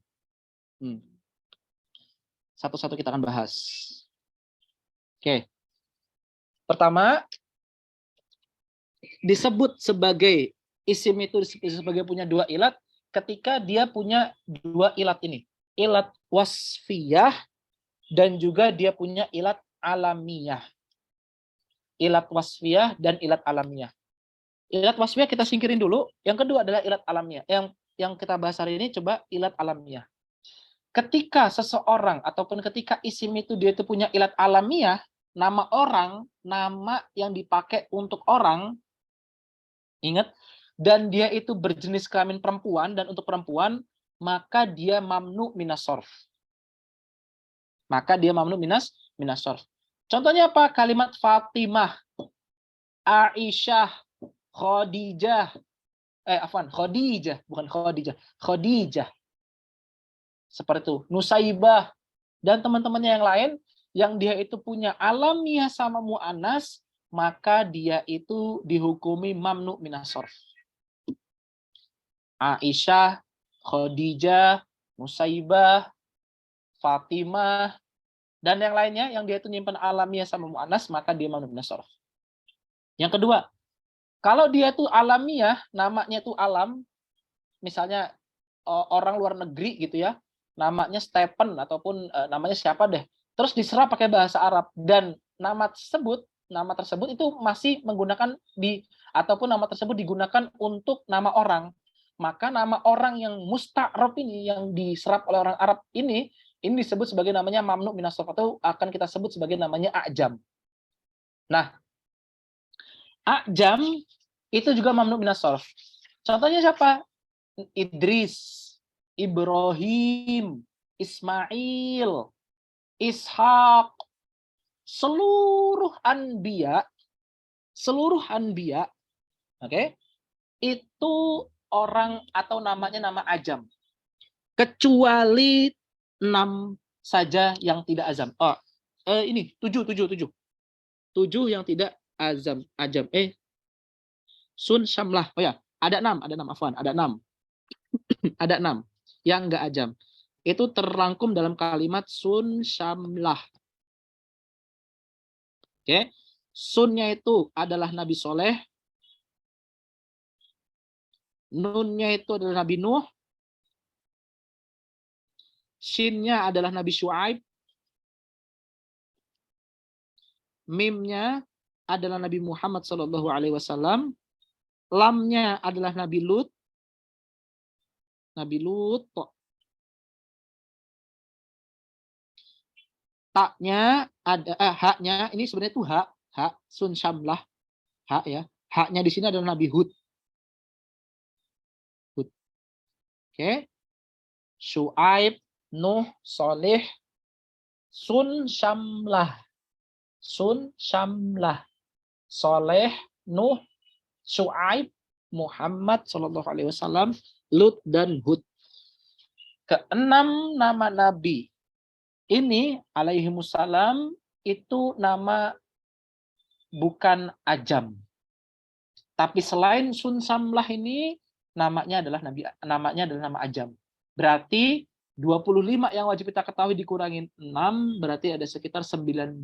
Satu-satu kita akan bahas. Oke. Pertama, disebut sebagai isim itu disebut sebagai punya dua ilat ketika dia punya dua ilat ini. Ilat wasfiyah dan juga dia punya ilat alamiah. Ilat wasfiyah dan ilat alamiah. Ilat wasfiyah kita singkirin dulu. Yang kedua adalah ilat alamiah. Yang kita bahas hari ini coba ilat alamiah. Ketika seseorang ataupun ketika isim itu dia itu punya ilat alamiah, nama orang, nama yang dipakai untuk orang, ingat, dan dia itu berjenis kelamin perempuan dan untuk perempuan, maka dia mamnu minas sorf. Maka dia mamnu minas sorf. Contohnya apa? Kalimat Fatimah, Aisyah, Khadijah, Khadijah, bukan Khadijah, Khadijah. Seperti itu, Nusaibah, dan teman-temannya yang lain, yang dia itu punya alamiah sama mu'anas, maka dia itu dihukumi mamnu minas sorf. Aisyah, Khadijah, Nusaibah, Fatimah, dan yang lainnya, yang dia itu nyimpan alamiah sama mu'anas, maka dia mamnu minas sorf. Yang kedua, kalau dia itu alamiah, namanya itu alam, misalnya orang luar negeri gitu ya, namanya Stephen ataupun namanya siapa deh, terus diserap pakai bahasa Arab dan nama tersebut itu masih menggunakan ataupun nama tersebut digunakan untuk nama orang, maka nama orang yang musta'rab ini yang diserap oleh orang Arab ini disebut sebagai namanya mamnu minas sorf atau akan kita sebut sebagai namanya a'jam. Nah, a'jam itu juga mamnu minas sorf. Contohnya siapa? Idris, Ibrahim, Ismail, Ishak, seluruh anbiya, oke, itu orang atau namanya nama ajam. Kecuali 6 saja yang tidak azam. Ini 7 yang tidak azam, ajam. Sun Syamlah. Oh ya, ada 6, afwan, ada 6. Ada 6 yang enggak ajam. Itu terrangkum dalam kalimat sun syamlah. Oke. Sunnya itu adalah Nabi Soleh. Nunnya itu adalah Nabi Nuh. Shinnya adalah Nabi Syuaib. Mimnya adalah Nabi Muhammad SAW. Lamnya adalah Nabi Lut. Taknya ada haknya ini sebenarnya itu hak sun syamlah, hak ya. Haknya di sini adalah Nabi Hud. Oke. Syuaib, Nuh, Soleh, sun syamlah. Soleh, Nuh, Syuaib, Muhammad SAW, Lut dan Hud. Keenam nama nabi ini alaihimussalam itu nama bukan ajam. Tapi selain sun samlah ini namanya adalah nama ajam. Berarti 25 yang wajib kita ketahui dikurangin 6 berarti ada sekitar 19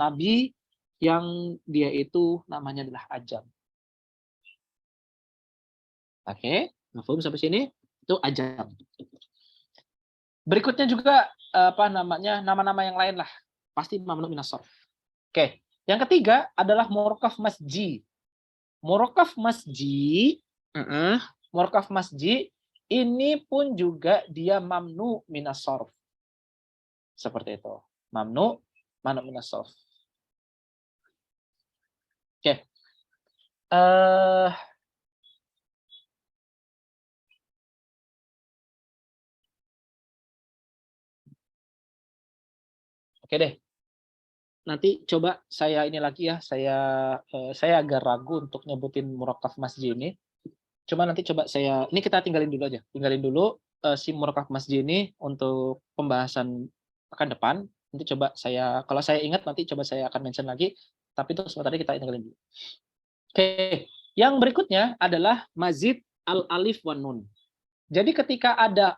nabi yang dia itu namanya adalah ajam. Oke, mafhum sampai sini? Itu ajam. Berikutnya juga nama-nama yang lain lah. Pasti mamnu minas sorf. Oke, yang ketiga adalah murokaf masji. Murokaf masji ini pun juga dia mamnu minas sorf. Seperti itu. Mamnu minas sorf. Oke. Oke deh. Nanti coba saya ini lagi ya. Saya agak ragu untuk nyebutin murokaf masji ini. Cuma nanti coba ini kita tinggalin dulu aja. Tinggalin dulu si murokaf masji ini untuk pembahasan pekan depan. Nanti coba kalau saya ingat nanti coba saya akan mention lagi. Tapi itu sebentar kita tinggalin dulu. Oke, yang berikutnya adalah mazid al-alif wan nun. Jadi ketika ada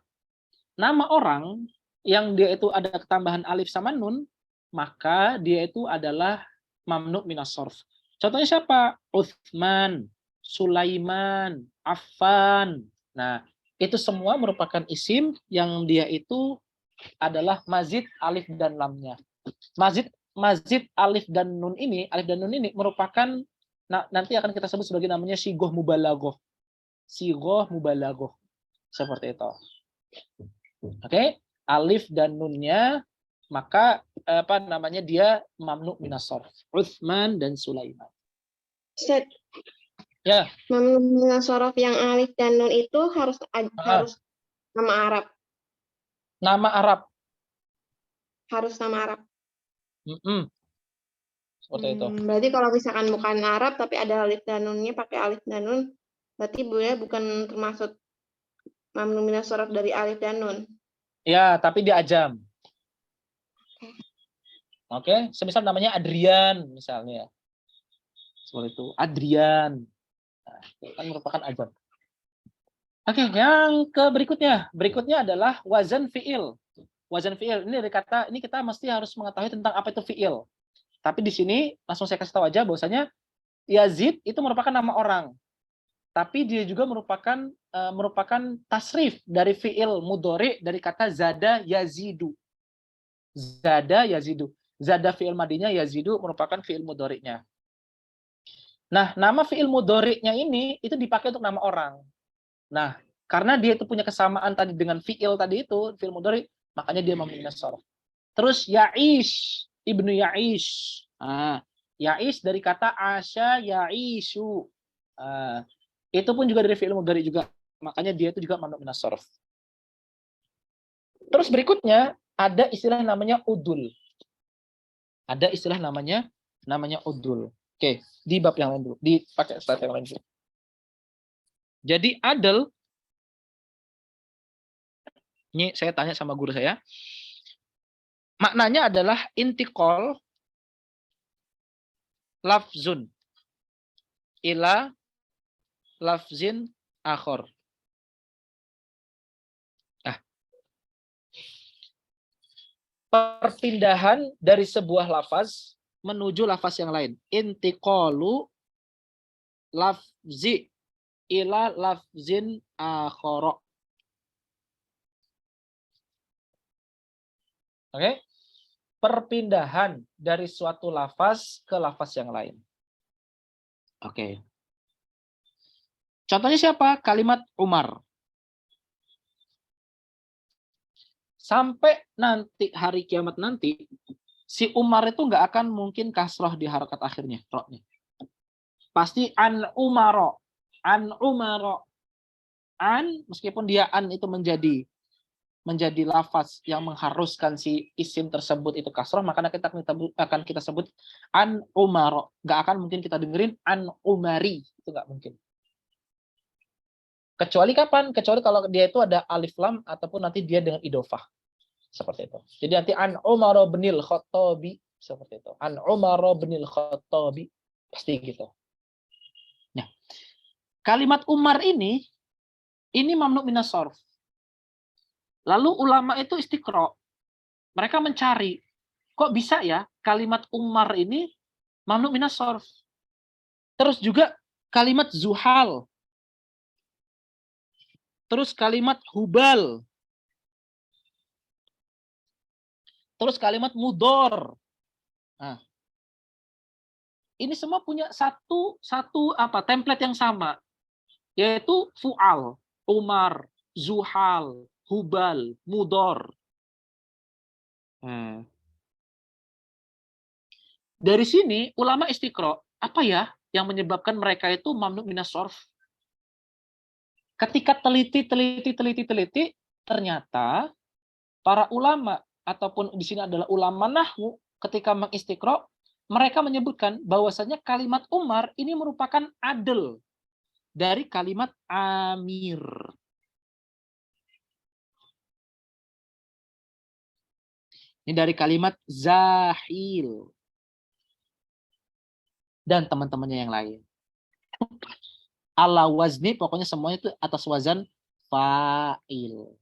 nama orang yang dia itu ada ketambahan alif sama nun, maka dia itu adalah mamnu minas sorf. Contohnya siapa? Uthman, Sulaiman, Affan. Nah, itu semua merupakan isim yang dia itu adalah mazid alif dan lamnya. Mazid alif dan nun ini merupakan nanti akan kita sebut sebagai namanya sigoh mubalaghah. Sigoh mubalaghah. Seperti itu. Oke, alif dan nunnya maka dia mamnu minas sorf. Utsman dan Sulaiman. Ustaz, Ya. mamnu minas sorf yang alif dan nun itu harus nama Arab. Nama Arab. Harus nama Arab. Seperti itu. Berarti kalau misalkan bukan Arab tapi ada alif dan nunnya pakai alif dan nun, berarti boleh bukan termasuk mamnu minas sorf dari alif dan nun. Ya, tapi dia ajam. Oke, semisal namanya Adrian misalnya. Seperti itu, Adrian. Nah, itu kan merupakan ajam. Oke, yang berikutnya adalah wazan fiil. Wazan fiil ini kita mesti harus mengetahui tentang apa itu fiil. Tapi di sini langsung saya kasih tahu aja bahwasanya Yazid itu merupakan nama orang. Tapi dia juga merupakan tasrif dari fiil mudhari dari kata zada yazidu. Zada yazidu. Zada fiil madinya, yazidu merupakan fiil mudhari'nya. Nah, nama fiil mudhari'nya ini itu dipakai untuk nama orang. Nah, karena dia itu punya kesamaan tadi dengan fiil tadi itu, fiil mudhari', makanya dia mamnu minas sorf. Terus Ya'ish, Ibnu Ya'ish. Ya'ish dari kata asya ya'ishu. Itu pun juga dari fiil mudhari' juga. Makanya dia itu juga mamnu minas sorf. Terus berikutnya ada istilah namanya udul. Ada istilah namanya udul. Oke, di bab yang lain dulu. Dipakai slide yang lain dulu. Jadi adl, ini saya tanya sama guru saya, maknanya adalah intiqal lafzun ila lafzin akhor. Perpindahan dari sebuah lafaz menuju lafaz yang lain. Intiqalu lafzi ila lafzin akhara. Oke? Perpindahan dari suatu lafaz ke lafaz yang lain. Oke. Contohnya siapa? Kalimat Umar. Sampai nanti hari kiamat nanti, si Umar itu nggak akan mungkin kasroh di harakat akhirnya, roknya. Pasti an Umaro, an Umaro, an meskipun dia an itu menjadi lafaz yang mengharuskan si isim tersebut itu kasroh, maka akan kita sebut an Umaro. Nggak akan mungkin kita dengerin an Umari, itu nggak mungkin. Kecuali kapan? Kecuali kalau dia itu ada alif lam ataupun nanti dia dengan idofah. Seperti itu. Jadi nanti an Umar binil Khattabi seperti itu. An Umar binil Khattabi pasti gitu. Nah, kalimat Umar ini mamnu minas sorf. Lalu ulama itu istiqra. Mereka mencari, kok bisa ya kalimat Umar ini mamnu minas sorf. Terus juga kalimat Zuhal. Terus kalimat Hubal. Terus kalimat Mudor. Nah, ini semua punya satu template yang sama, yaitu Fu'al, Umar, Zuhal, Hubal, Mudor. Dari sini ulama istiqra, apa ya yang menyebabkan mereka itu mamnu minas sorf? Ketika teliti, ternyata para ulama ataupun di sini adalah ulama nahwu ketika mengistiqra, mereka menyebutkan bahwasanya kalimat Umar ini merupakan adl dari kalimat Amir. Ini dari kalimat Zahil dan teman-temannya yang lain. Ala wazni, pokoknya semuanya itu atas wazan fa'il.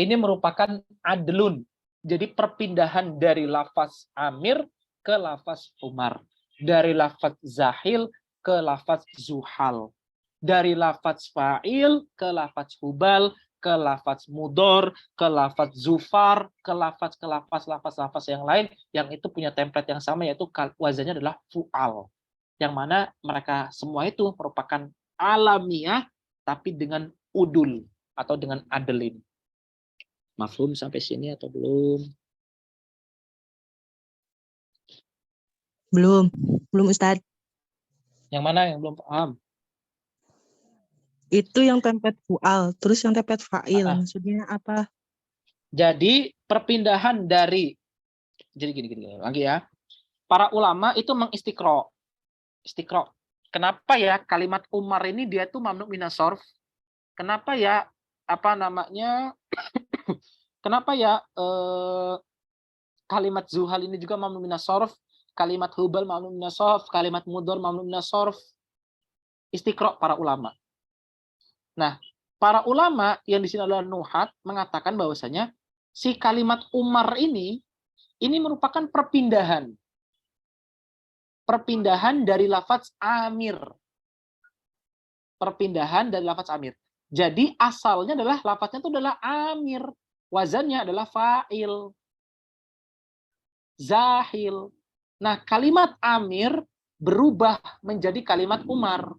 ini merupakan adlun. Jadi perpindahan dari lafaz Amir ke lafaz Umar. Dari lafaz Zahil ke lafaz Zuhal. Dari lafaz Fa'il ke lafaz Hubal, ke lafaz Mudor, ke lafaz Zufar, ke lafaz yang lain yang itu punya template yang sama, yaitu wazannya adalah Fu'al. Yang mana mereka semua itu merupakan alamiah tapi dengan udul atau dengan adelin. Mafhum sampai sini atau belum? Belum Ustadz. Yang mana yang belum paham? Itu yang template fu'al, terus yang template fa'il. Maksudnya apa? Jadi perpindahan dari, jadi gini lagi ya. Para ulama itu mengistiqro. Istiqro. Kenapa ya kalimat Umar ini dia tuh mamnu minas sorf? Kenapa ya kenapa ya kalimat Zuhal ini juga mamnu minas sorf? Kalimat Hubal mamnu minas sorf, kalimat Mudor mamnu minas sorf. Istiqro para ulama. Nah, para ulama yang di sini adalah nuhat mengatakan bahwasanya si kalimat Umar ini merupakan perpindahan. Perpindahan dari lafaz Amir. Perpindahan dari lafaz Amir. Jadi asalnya adalah lafaznya itu adalah Amir. Wazannya adalah Fa'il. Zahil. Nah, kalimat Amir berubah menjadi kalimat Umar.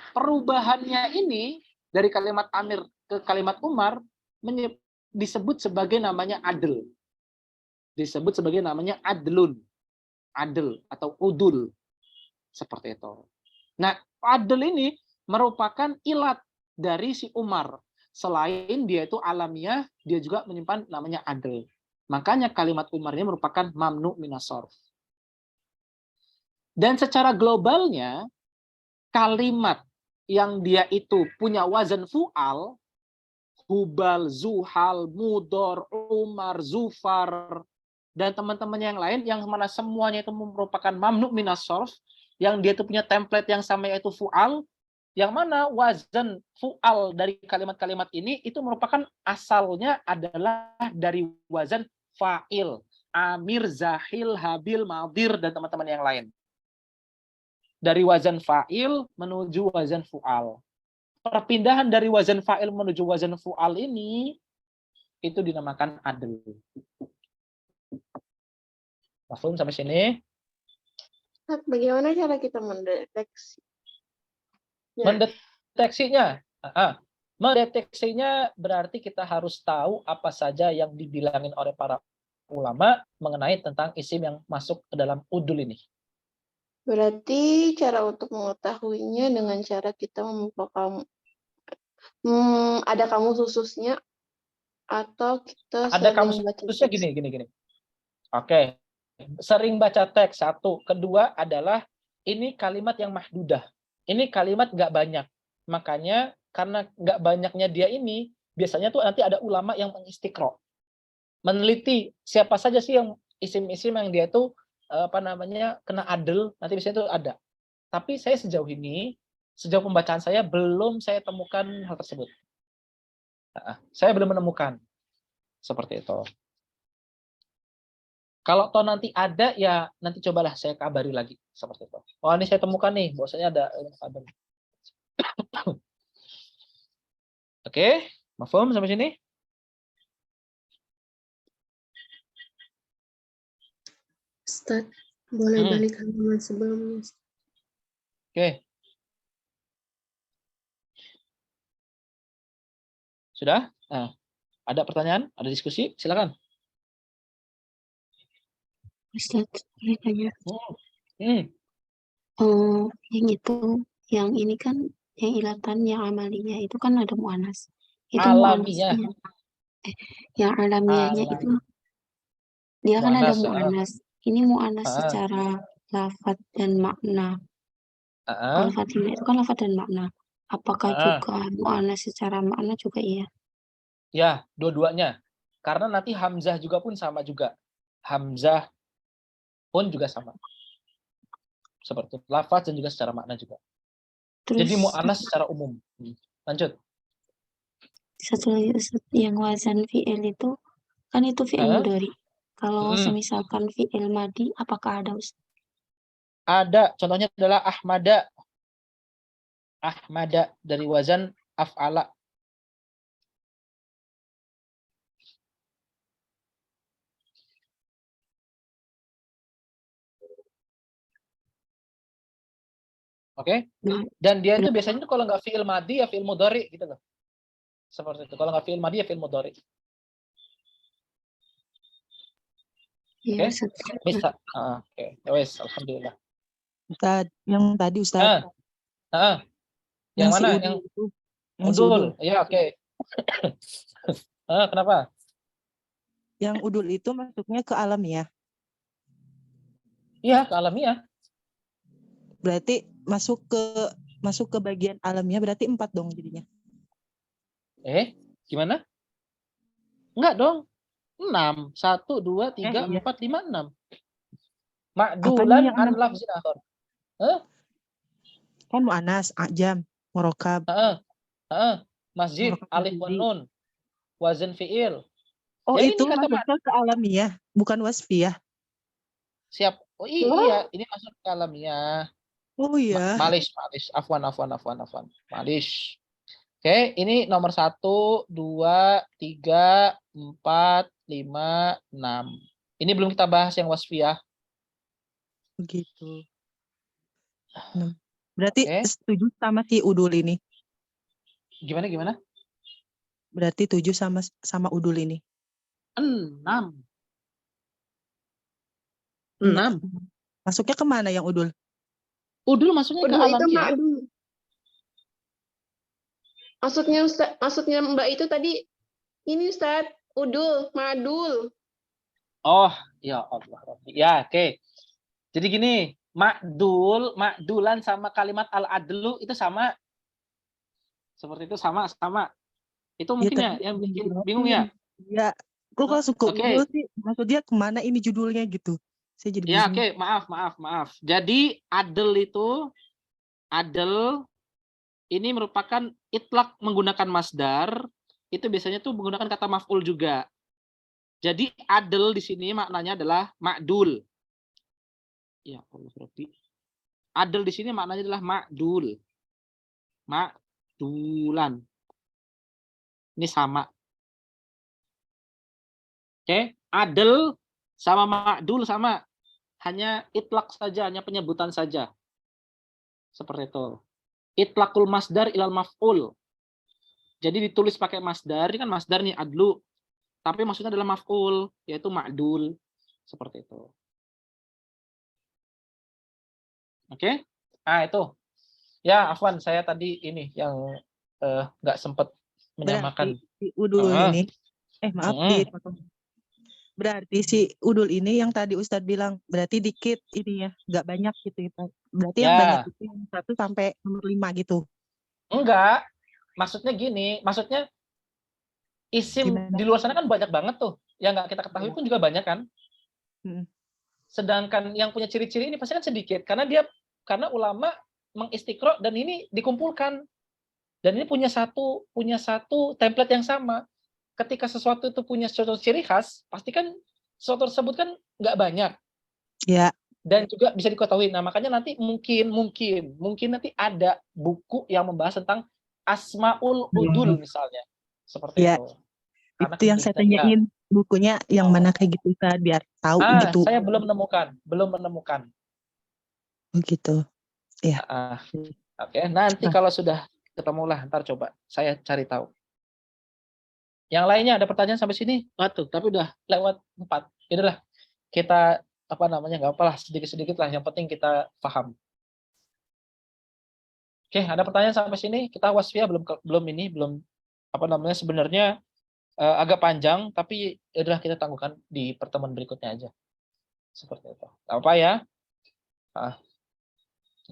Perubahannya ini dari kalimat Amir ke kalimat Umar disebut sebagai namanya adl. Disebut sebagai namanya adlun. Adl atau udul. Seperti itu. Nah, adl ini merupakan ilat dari si Umar. Selain dia itu alamiah, dia juga menyimpan namanya adl. Makanya kalimat Umar ini merupakan mamnu minas sorf. Dan secara globalnya, kalimat yang dia itu punya wazan fu'al, Hubal, Zuhal, Mudor, Umar, Zufar, dan teman-teman yang lain, yang mana semuanya itu merupakan mamnu minas sorf, yang dia itu punya template yang sama yaitu fu'al, yang mana wazan fu'al dari kalimat-kalimat ini itu merupakan asalnya adalah dari wazan fa'il, Amir, Zahil, Habil, Madir, dan teman-teman yang lain. Dari wazan fa'il menuju wazan fu'al. Perpindahan dari wazan fa'il menuju wazan fu'al ini itu dinamakan adl. Mafhum sampai sini? Bagaimana cara kita mendeteksi? Mendeteksinya? Mendeteksinya berarti kita harus tahu apa saja yang dibilangin oleh para ulama mengenai tentang isim yang masuk ke dalam udul ini. Berarti cara untuk mengetahuinya dengan cara kita membuka kamu. Ada kamus khususnya atau kita ada sering kamus baca khususnya teks? gini. Oke. Sering baca teks, satu. Kedua adalah ini kalimat yang mahdudah. Ini kalimat nggak banyak. Makanya karena nggak banyaknya dia ini, biasanya tuh nanti ada ulama yang mengistiqro. Meneliti siapa saja sih yang isim-isim yang dia tuh kena adl, nanti biasanya itu ada. Tapi saya sejauh ini, sejauh pembacaan saya belum saya temukan hal tersebut. Saya belum menemukan seperti itu. Kalau toh nanti ada, ya nanti cobalah saya kabari lagi seperti itu. Oh, ini saya temukan nih, bahwasanya ada. Oke, mafhum sampai sini? Ustaz, boleh balik halaman sebelumnya? Oke. Sudah? Nah, ada pertanyaan? Ada diskusi? Silakan. Ustaz, boleh tanya? Yang itu, yang ini kan, yang ilatan, yang amaliyah itu kan ada mu'anas. Itu Alamiah. mu'anasnya, yang alamiahnya itu, dia kan ada mu'anas. Ini mu'anas secara lafaz dan makna. Al-Fatimah itu kan lafaz dan makna. Apakah juga mu'anas secara makna juga iya? Ya, dua-duanya. Karena nanti Hamzah juga pun sama juga. Hamzah pun juga sama. Seperti itu. Lafaz dan juga secara makna juga. Terus, jadi mu'anas secara umum. Lanjut. Satu lagi Ustaz, yang wazan fi'il itu kan itu fi'il Hah? mudhari. Kalau Mm-mm. semisalkan fi'il madi, apakah ada Ustaz? Ada, contohnya adalah ahmada. Ahmada dari wazan af'ala. Oke? Dan dia itu biasanya tuh kalau nggak fi'il madi ya fi'il mudhari gitu loh. Seperti itu. Kalau nggak fi'il madi ya fi'il mudhari. Iya Oke? Ustaz. Bisa. Oke. Ya wes, alhamdulillah. Ustaz, yang tadi Ustaz, Yang si mana? udul Yang itu, yang si udul. udul. Ya, oke. Kenapa? Yang udul itu masuknya ke alamiah. Iya, ke alamiah. Berarti masuk ke bagian alamiah berarti 4 dong jadinya. Gimana? Enggak dong. 6. 1, 2, 3, Iya. 4, 5, 6. Apanya Ma'dulan yang an 6? lafzin akhar. Kan mu'anas, ajam, murokab. Masjid, Murokab alif wa mabni. nun. Wazan fi'il. Oh, Yang itu ini kata masuknya ke alamiah, bukan wasfiyah. siap. Oh iya, ini masuk ke alamiah. Oh iya. Malish. Afwan. Malish. Oke, ini nomor 1, 2, 3, 4, 5, 6. Ini belum kita bahas yang wasfiyah. Begitu. Berarti Oke. setuju sama si udul ini. Gimana? Berarti 7 sama udul ini. 6. Masuknya kemana yang udul? Udul masuknya ke Udul itu alamiah. ma'dul. Maksudnya Mbak itu tadi ini Ustaz, udul, ma'dul. Oh, ya Allah. Ya, oke. Jadi gini, makdulan sama kalimat al-adlu itu sama. Seperti itu sama. Itu mungkin ya yang bikin bingung ya? Ya, kok langsung ke Oke. udul sih? Maksudnya kemana ini judulnya gitu? Saya jadi Ya, bingung. oke, maaf. Jadi adl ini merupakan itlak menggunakan masdar, itu biasanya tuh menggunakan kata maf'ul juga. Jadi adl di sini maknanya adalah ma'dul. Ya Allah Rabbi. Adl di sini maknanya adalah ma'dul. Ma'dulan. Ini sama. Oke, adl sama ma'dul sama. Hanya itlak saja, hanya penyebutan saja. Seperti itu. Itlaqul masdar ilal maf'ul. Jadi ditulis pakai masdar, ini kan masdar nih adlu. Tapi maksudnya adalah maf'ul, yaitu ma'dul. Seperti itu. Oke? Itu. Ya, Afwan, saya tadi ini yang nggak sempat menyamakan. Berarti si udul ini, berarti si udul ini yang tadi Ustadz bilang, berarti dikit ini ya, nggak banyak gitu. Berarti yang banyak itu yang 1 sampai nomor 5 gitu. Enggak. Maksudnya gini, isim di luar sana kan banyak banget tuh. Yang nggak kita ketahui pun juga banyak kan. Sedangkan yang punya ciri-ciri ini pasti kan sedikit. Karena ulama mengistiqro dan ini dikumpulkan. Dan ini punya satu template yang sama. Ketika sesuatu itu punya suatu ciri khas, pasti kan sesuatu tersebut kan nggak banyak. Ya. Dan juga bisa diketahui. Nah, makanya nanti mungkin nanti ada buku yang membahas tentang Asmaul Udul misalnya. Seperti itu. Karena itu yang saya tanyain, bukunya yang mana kayak gitu Ustaz, biar tahu gitu. Saya belum menemukan. Begitu. Ya. Oke, nanti kalau sudah ketemu lah, ntar coba saya cari tahu. Yang lainnya ada pertanyaan sampai sini? Tapi udah lewat 4. Yaudahlah, kita nggak apalah, sedikit-sedikit lah, yang penting kita paham. Oke, ada pertanyaan sampai sini? Kita wasfiyah belum sebenarnya agak panjang, tapi yaudahlah kita tangguhkan di pertemuan berikutnya aja. Seperti itu. Apa ya?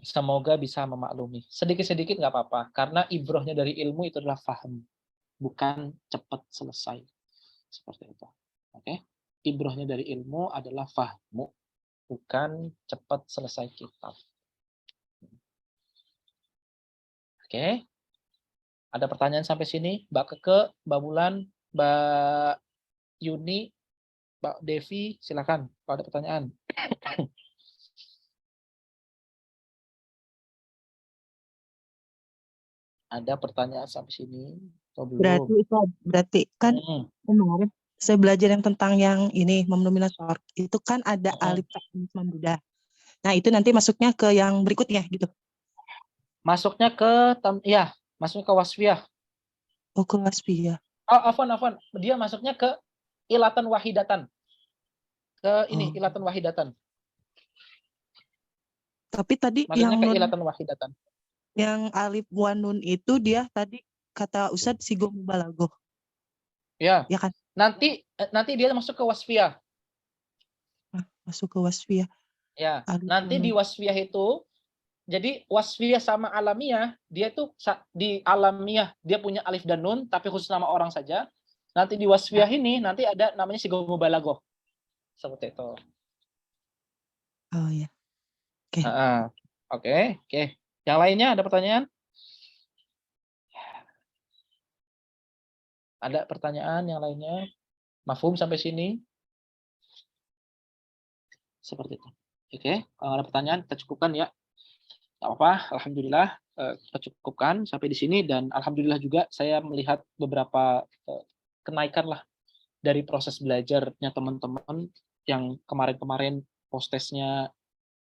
Semoga bisa memaklumi. Sedikit-sedikit nggak apa-apa, karena ibrohnya dari ilmu itu adalah faham, bukan cepat selesai. Seperti itu. Oke? Ibrohnya dari ilmu adalah fahmu, bukan cepat selesai kitab. Oke? Ada pertanyaan sampai sini? Mbak Keke, Mbak Bulan, Mbak Yuni, Mbak Devi, silakan kalau ada pertanyaan. Ada pertanyaan sampai sini atau Berarti belum? berarti kan kemarin saya belajar yang tentang yang ini memnominal short itu kan ada alif taknis membudah. Nah itu nanti masuknya ke yang berikutnya gitu. Masuknya ke masuknya ke wasfiyah. Oh ke wasfiyah. Oh, afwan. Dia masuknya ke ilatan wahidatan. Ke ini ilatan wahidatan. Tapi tadi Maksudnya yang ke nun, ilatan wahidatan. yang alif wan nun itu dia tadi kata Ustadz sigo mubalaghah. Ya. Ya kan? Nanti dia masuk ke wasfiyah. Masuk ke wasfiyah. Ya. Alif Nanti di wasfiyah itu, jadi wasfiyah sama alamiah, dia tuh di alamiah dia punya alif dan nun, tapi khusus nama orang saja. Nanti di wasfiyah ini nanti ada namanya sigo mubalaghah. Seperti itu. Oh ya. Oke. Oke. Yang lainnya ada pertanyaan? Ada pertanyaan yang lainnya? Mafhum sampai sini? Seperti itu. Oke, kalau ada pertanyaan kita cukupkan ya. Tidak apa-apa, alhamdulillah kita cukupkan sampai di sini dan alhamdulillah juga saya melihat beberapa kenaikan lah dari proses belajarnya teman-teman yang kemarin-kemarin post-testnya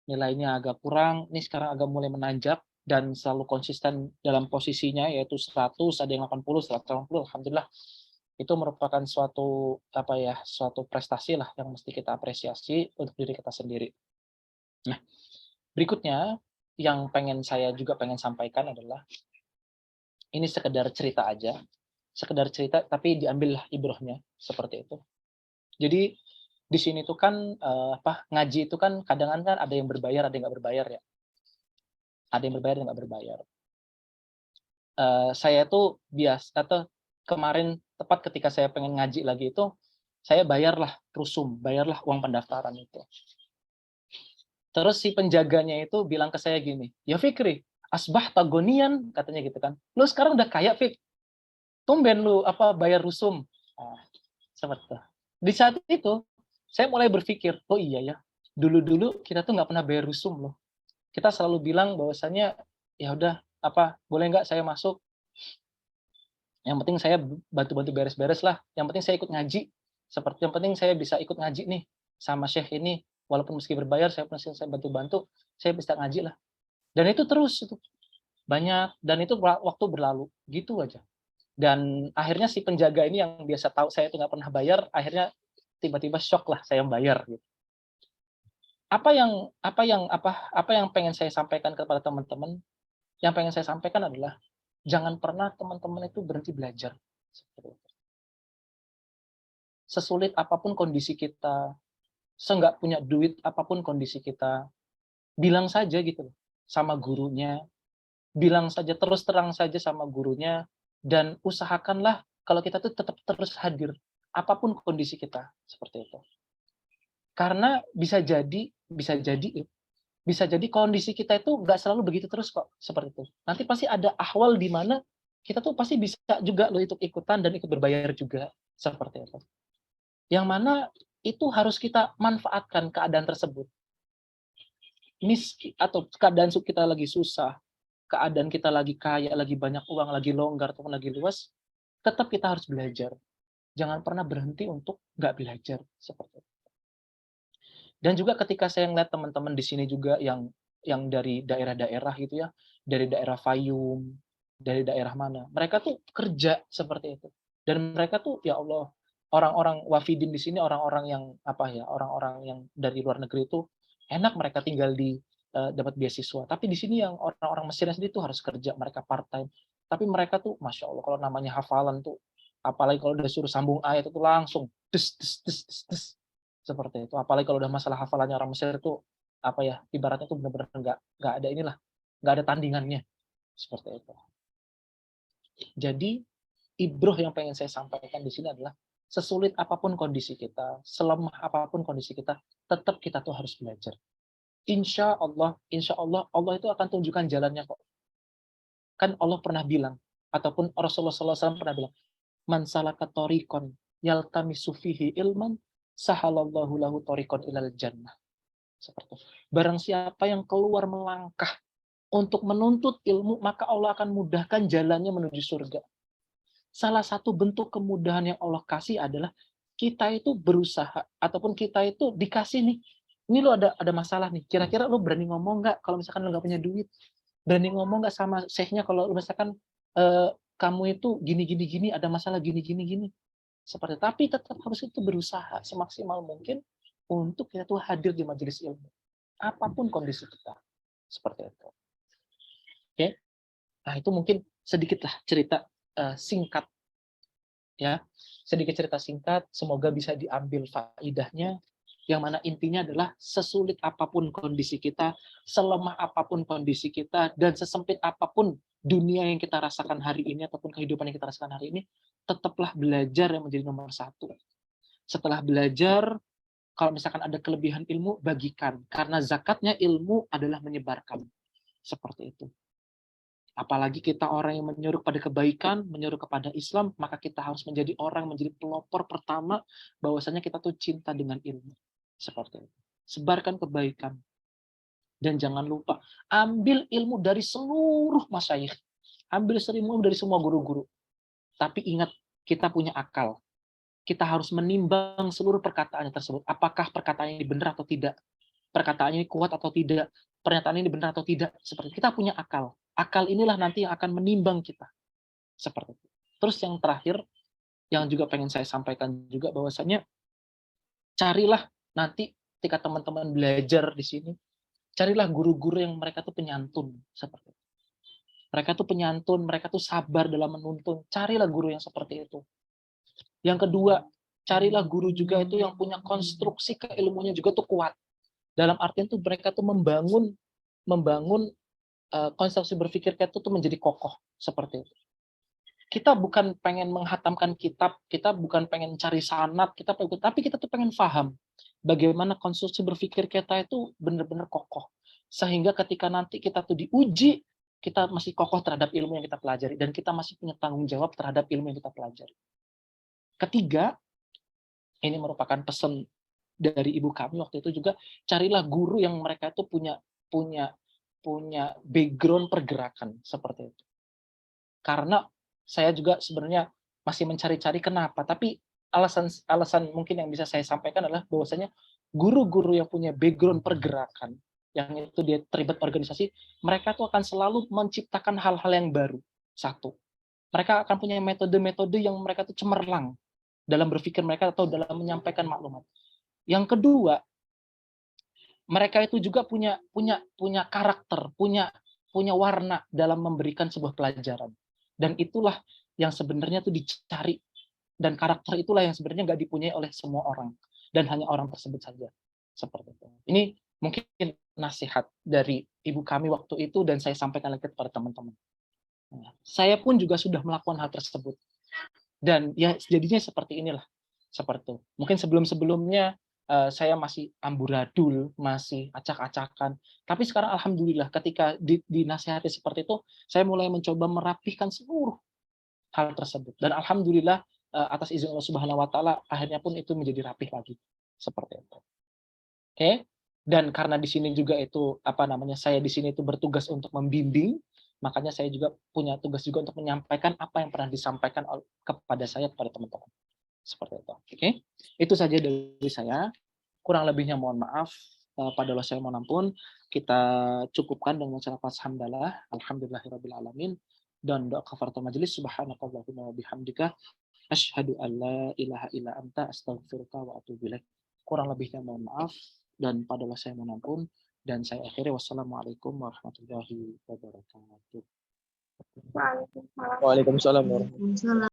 nilainya agak kurang, ini sekarang agak mulai menanjak dan selalu konsisten dalam posisinya yaitu 100, ada yang 80, 180, alhamdulillah. Itu merupakan suatu suatu prestasi lah yang mesti kita apresiasi untuk diri kita sendiri. Nah, berikutnya yang saya juga pengen sampaikan adalah ini sekedar cerita aja. Sekedar cerita tapi diambillah ibrohnya seperti itu. Jadi di sini tuh kan ngaji itu kan kadang kan ada yang berbayar, ada yang nggak berbayar ya. Ada yang berbayar, ada yang nggak berbayar. Saya tuh kemarin tepat ketika saya pengen ngaji lagi itu, saya bayarlah uang pendaftaran itu. Terus si penjaganya itu bilang ke saya gini, ya Fikri, asbah tagonian katanya gitu kan. Lu sekarang udah kaya Fik, tumben lu bayar rusum. Nah, seperti itu. Di saat itu saya mulai berpikir, oh iya ya, dulu kita tuh nggak pernah bayar rusum loh. Kita selalu bilang bahwasannya ya udah boleh nggak saya masuk? Yang penting saya bantu-bantu beres-beres lah. Yang penting saya ikut ngaji. Yang penting saya bisa ikut ngaji nih sama Syekh ini. Walaupun meski berbayar, saya bantu-bantu, saya bisa ngaji lah. Dan itu terus itu banyak dan itu waktu berlalu gitu aja. Dan akhirnya si penjaga ini yang biasa tahu saya itu nggak pernah bayar, akhirnya tiba-tiba shock lah saya bayar gitu. Apa yang pengen saya sampaikan kepada teman-teman? Yang pengen saya sampaikan adalah jangan pernah teman-teman itu berhenti belajar. Sesulit apapun kondisi kita, seenggak punya duit apapun kondisi kita, bilang saja gitu sama gurunya, bilang saja terus terang saja sama gurunya, dan usahakanlah kalau kita tuh tetap terus hadir, apapun kondisi kita, seperti itu. Karena bisa jadi kondisi kita itu nggak selalu begitu terus kok, seperti itu. Nanti pasti ada ahwal di mana kita tuh pasti bisa juga loh ikutan dan ikut berbayar juga, seperti itu. Yang mana itu harus kita manfaatkan keadaan tersebut. Atau keadaan kita lagi susah, keadaan kita lagi kaya, lagi banyak uang, lagi longgar ataupun lagi luas, tetap kita harus belajar. Jangan pernah berhenti untuk nggak belajar, seperti itu. Dan juga ketika saya ngeliat teman-teman di sini juga yang dari daerah-daerah gitu ya, dari daerah Fayum, dari daerah mana, mereka tuh kerja seperti itu. Dan mereka tuh ya Allah, orang-orang wafidin di sini orang-orang yang orang-orang yang dari luar negeri itu enak mereka tinggal di dapat beasiswa. Tapi di sini yang orang-orang Mesir sendiri tuh harus kerja, mereka part time. Tapi mereka tuh masya Allah kalau namanya hafalan tuh, apalagi kalau udah suruh sambung ayat itu langsung des, seperti itu. Apalagi kalau udah masalah hafalannya orang Mesir itu ibaratnya tuh benar-benar nggak ada nggak ada tandingannya seperti itu. Jadi ibroh yang pengen saya sampaikan di sini adalah sesulit apapun kondisi kita, selemah apapun kondisi kita, tetap kita tuh harus belajar. Insya Allah Allah itu akan tunjukkan jalannya kok. Kan Allah pernah bilang, Ataupun Rasulullah SAW pernah bilang, man salaka thoriqan yaltamisu fihi ilman sahalallahu lahu thoriqan ilal jannah. Seperti itu. Barang siapa yang keluar melangkah untuk menuntut ilmu, maka Allah akan mudahkan jalannya menuju surga. Salah satu bentuk kemudahan yang Allah kasih adalah kita itu berusaha, ataupun kita itu dikasih nih, ini lo ada masalah nih, kira-kira lo berani ngomong nggak kalau misalkan lo nggak punya duit? Berani ngomong nggak sama syekhnya kalau misalkan kamu itu gini, ada masalah gini. Seperti, tapi tetap harus itu berusaha semaksimal mungkin untuk kita tuh hadir di majelis ilmu. Apapun kondisi kita. Seperti itu. Oke. Nah, itu mungkin sedikitlah cerita singkat. Ya. Sedikit cerita singkat, semoga bisa diambil faedahnya. Yang mana intinya adalah sesulit apapun kondisi kita, selemah apapun kondisi kita, dan sesempit apapun dunia yang kita rasakan hari ini, ataupun kehidupan yang kita rasakan hari ini, tetaplah belajar yang menjadi nomor satu. Setelah belajar, kalau misalkan ada kelebihan ilmu, bagikan. Karena zakatnya ilmu adalah menyebarkan. Seperti itu. Apalagi kita orang yang menyuruh pada kebaikan, menyuruh kepada Islam, maka kita harus menjadi orang, menjadi pelopor pertama, bahwasanya kita tuh cinta dengan ilmu. Seperti itu. Sebarkan kebaikan. Dan jangan lupa, ambil ilmu dari seluruh masyayikh. Ambil ilmu dari semua guru-guru. Tapi ingat, kita punya akal. Kita harus menimbang seluruh perkataan tersebut. Apakah perkataan ini benar atau tidak? Perkataan ini kuat atau tidak? Pernyataan ini benar atau tidak? Seperti itu. Kita punya akal. Akal inilah nanti yang akan menimbang kita. Seperti itu. Terus yang terakhir, yang juga pengen saya sampaikan juga bahwasanya, carilah nanti ketika teman-teman belajar di sini, carilah guru-guru yang mereka tuh penyantun. Seperti itu. Mereka tuh penyantun, mereka tuh sabar dalam menuntun. Carilah guru yang seperti itu. Yang kedua, carilah guru juga itu yang punya konstruksi keilmuannya juga tuh kuat. Dalam artian tuh mereka tuh membangun konstruksi berpikir kita tuh menjadi kokoh seperti itu. Kita bukan pengen menghatamkan kitab, kita bukan pengen cari sanad, tapi kita tuh pengen paham bagaimana konstruksi berpikir kita itu benar-benar kokoh. Sehingga ketika nanti kita tuh diuji, kita masih kokoh terhadap ilmu yang kita pelajari dan kita masih punya tanggung jawab terhadap ilmu yang kita pelajari. Ketiga, ini merupakan pesan dari ibu kami waktu itu juga, carilah guru yang mereka itu punya background pergerakan seperti itu. Karena saya juga sebenarnya masih mencari-cari kenapa, tapi alasan mungkin yang bisa saya sampaikan adalah bahwasanya guru-guru yang punya background pergerakan, yang itu dia terlibat organisasi, mereka tuh akan selalu menciptakan hal-hal yang baru. Satu, mereka akan punya metode-metode yang mereka tuh cemerlang dalam berpikir mereka atau dalam menyampaikan maklumat. Yang kedua, mereka itu juga punya karakter, punya warna dalam memberikan sebuah pelajaran. Dan itulah yang sebenarnya itu dicari. Dan karakter itulah yang sebenarnya nggak dipunyai oleh semua orang. Dan hanya orang tersebut saja. Seperti itu. Ini mungkin nasihat dari ibu kami waktu itu dan saya sampaikan lagi kepada teman-teman. Saya pun juga sudah melakukan hal tersebut. Dan ya jadinya seperti inilah. Seperti itu. Mungkin sebelum-sebelumnya saya masih amburadul, masih acak-acakan. Tapi sekarang alhamdulillah ketika dinasihati seperti itu, saya mulai mencoba merapihkan seluruh hal tersebut. Dan alhamdulillah atas izin Allah Subhanahu wa taala akhirnya pun itu menjadi rapih lagi. Seperti itu. Oke? Dan karena di sini juga itu saya di sini itu bertugas untuk membimbing, makanya saya juga punya tugas juga untuk menyampaikan apa yang pernah disampaikan kepada saya kepada teman-teman. Seperti itu. Oke? Itu saja dari saya. Kurang lebihnya mohon maaf. Pada Allah saya mohon ampun. Kita cukupkan dengan ucapan hamdalah. Alhamdulillahirabbil alamin. Dan doa kafaratul majelis. Subhanakallahumma wa bihamdika asyhadu an la ilaha illa anta astaghfiruka wa atubu ilaik. Kurang lebihnya mohon maaf dan pada Allah saya mohon ampun. Dan saya akhiri wassalamualaikum warahmatullahi wabarakatuh. Waalaikumsalam. Waalaikumsalam warahmatullahi wabarakatuh.